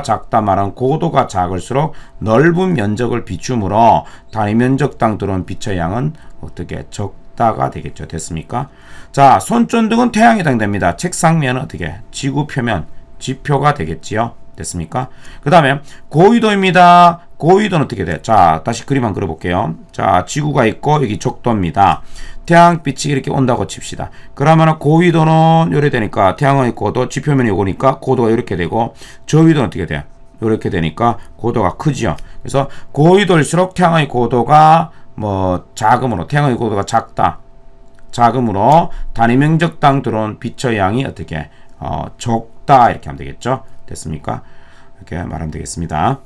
작다 말은 고도가 작을수록 넓은 면적을 비추므로 단위 면적당 들어온 빛의 양은 어떻게 적다가 되겠죠. 됐습니까? 자, 손전등은 태양에 해당됩니다. 책상면은 어떻게? 지구 표면, 지표가 되겠지요. 됐습니까? 그 다음에 고위도입니다. 고위도는 어떻게 돼? 자, 다시 그림 한번 그려볼게요. 자, 지구가 있고 여기 적도입니다. 태양빛이 이렇게 온다고 칩시다. 그러면 고위도는 요래 되니까 태양의 고도, 지표면이 오니까 고도가 이렇게 되고 저위도는 어떻게 돼요? 이렇게 되니까 고도가 크지요. 그래서 고위도일수록 태양의 고도가 작음으로 태양의 고도가 작음으로 단위 면적당 들어온 빛의 양이 어떻게 적다 이렇게 하면 되겠죠. 됐습니까? 이렇게 말하면 되겠습니다.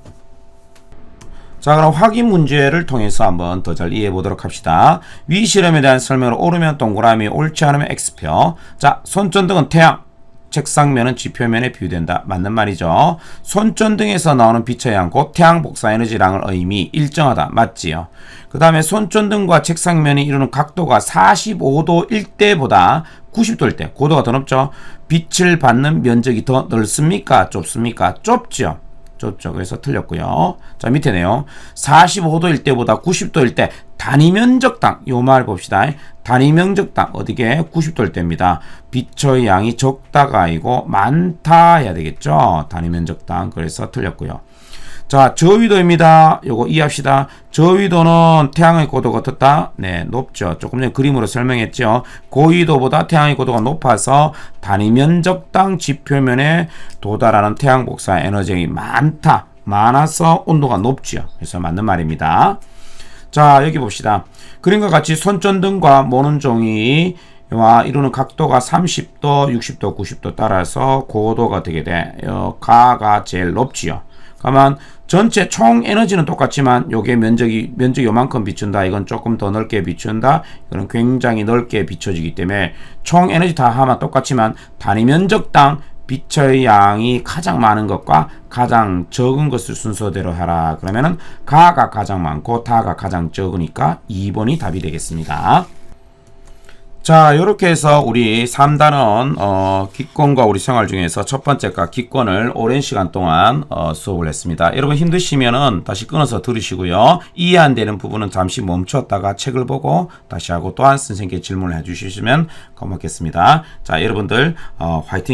자, 그럼 확인 문제를 통해서 한번 더 잘 이해해 보도록 합시다. 위 실험에 대한 설명을 오르면 동그라미, 옳지 않으면 X표. 자, 손전등은 태양, 책상면은 지표면에 비유된다. 맞는 말이죠. 손전등에서 나오는 빛의 양, 곧 태양 복사 에너지량을 의미 일정하다. 맞지요? 그 다음에 손전등과 책상면이 이루는 각도가 45도일 때보다 90도일 때, 고도가 더 높죠? 빛을 받는 면적이 더 넓습니까? 좁습니까? 좁죠? 좁죠. 그래서 틀렸고요. 자, 밑에네요. 45도일 때보다 90도일 때 단위 면적당, 요 말 봅시다. 단위 면적당 어디게? 90도일 때입니다. 빛의 양이 적다가 아니고 많다 해야 되겠죠. 단위 면적당. 그래서 틀렸고요. 자, 저위도입니다. 요거 이해합시다. 저위도는 태양의 고도가 어떻다? 네, 높죠. 조금 전에 그림으로 설명했죠. 고위도보다 태양의 고도가 높아서 단위 면적당 지표면에 도달하는 태양 복사 에너지가 많아서 온도가 높지요. 그래서 맞는 말입니다. 자, 여기 봅시다. 그림과 같이 손전등과 모는 종이와 이루는 각도가 30도, 60도, 90도 따라서 고도가 되게 돼. 가가 제일 높지요. 그러면 전체 총 에너지는 똑같지만 요게 면적이 요만큼 비춘다. 이건 조금 더 넓게 비춘다. 이거는 굉장히 넓게 비춰지기 때문에 총 에너지 다 하면 똑같지만 단위 면적당 빛의 양이 가장 많은 것과 가장 적은 것을 순서대로 하라. 그러면은 가가 가장 많고 다가 가장 적으니까 2번이 답이 되겠습니다. 자, 이렇게 해서 우리 3단원 기권과 우리 생활 중에서 첫 번째가 기권을 오랜 시간 동안 수업을 했습니다. 여러분 힘드시면은 다시 끊어서 들으시고요. 이해 안 되는 부분은 잠시 멈췄다가 책을 보고 다시 하고 또한 선생님께 질문을 해주시면 고맙겠습니다. 자, 여러분들 화이팅!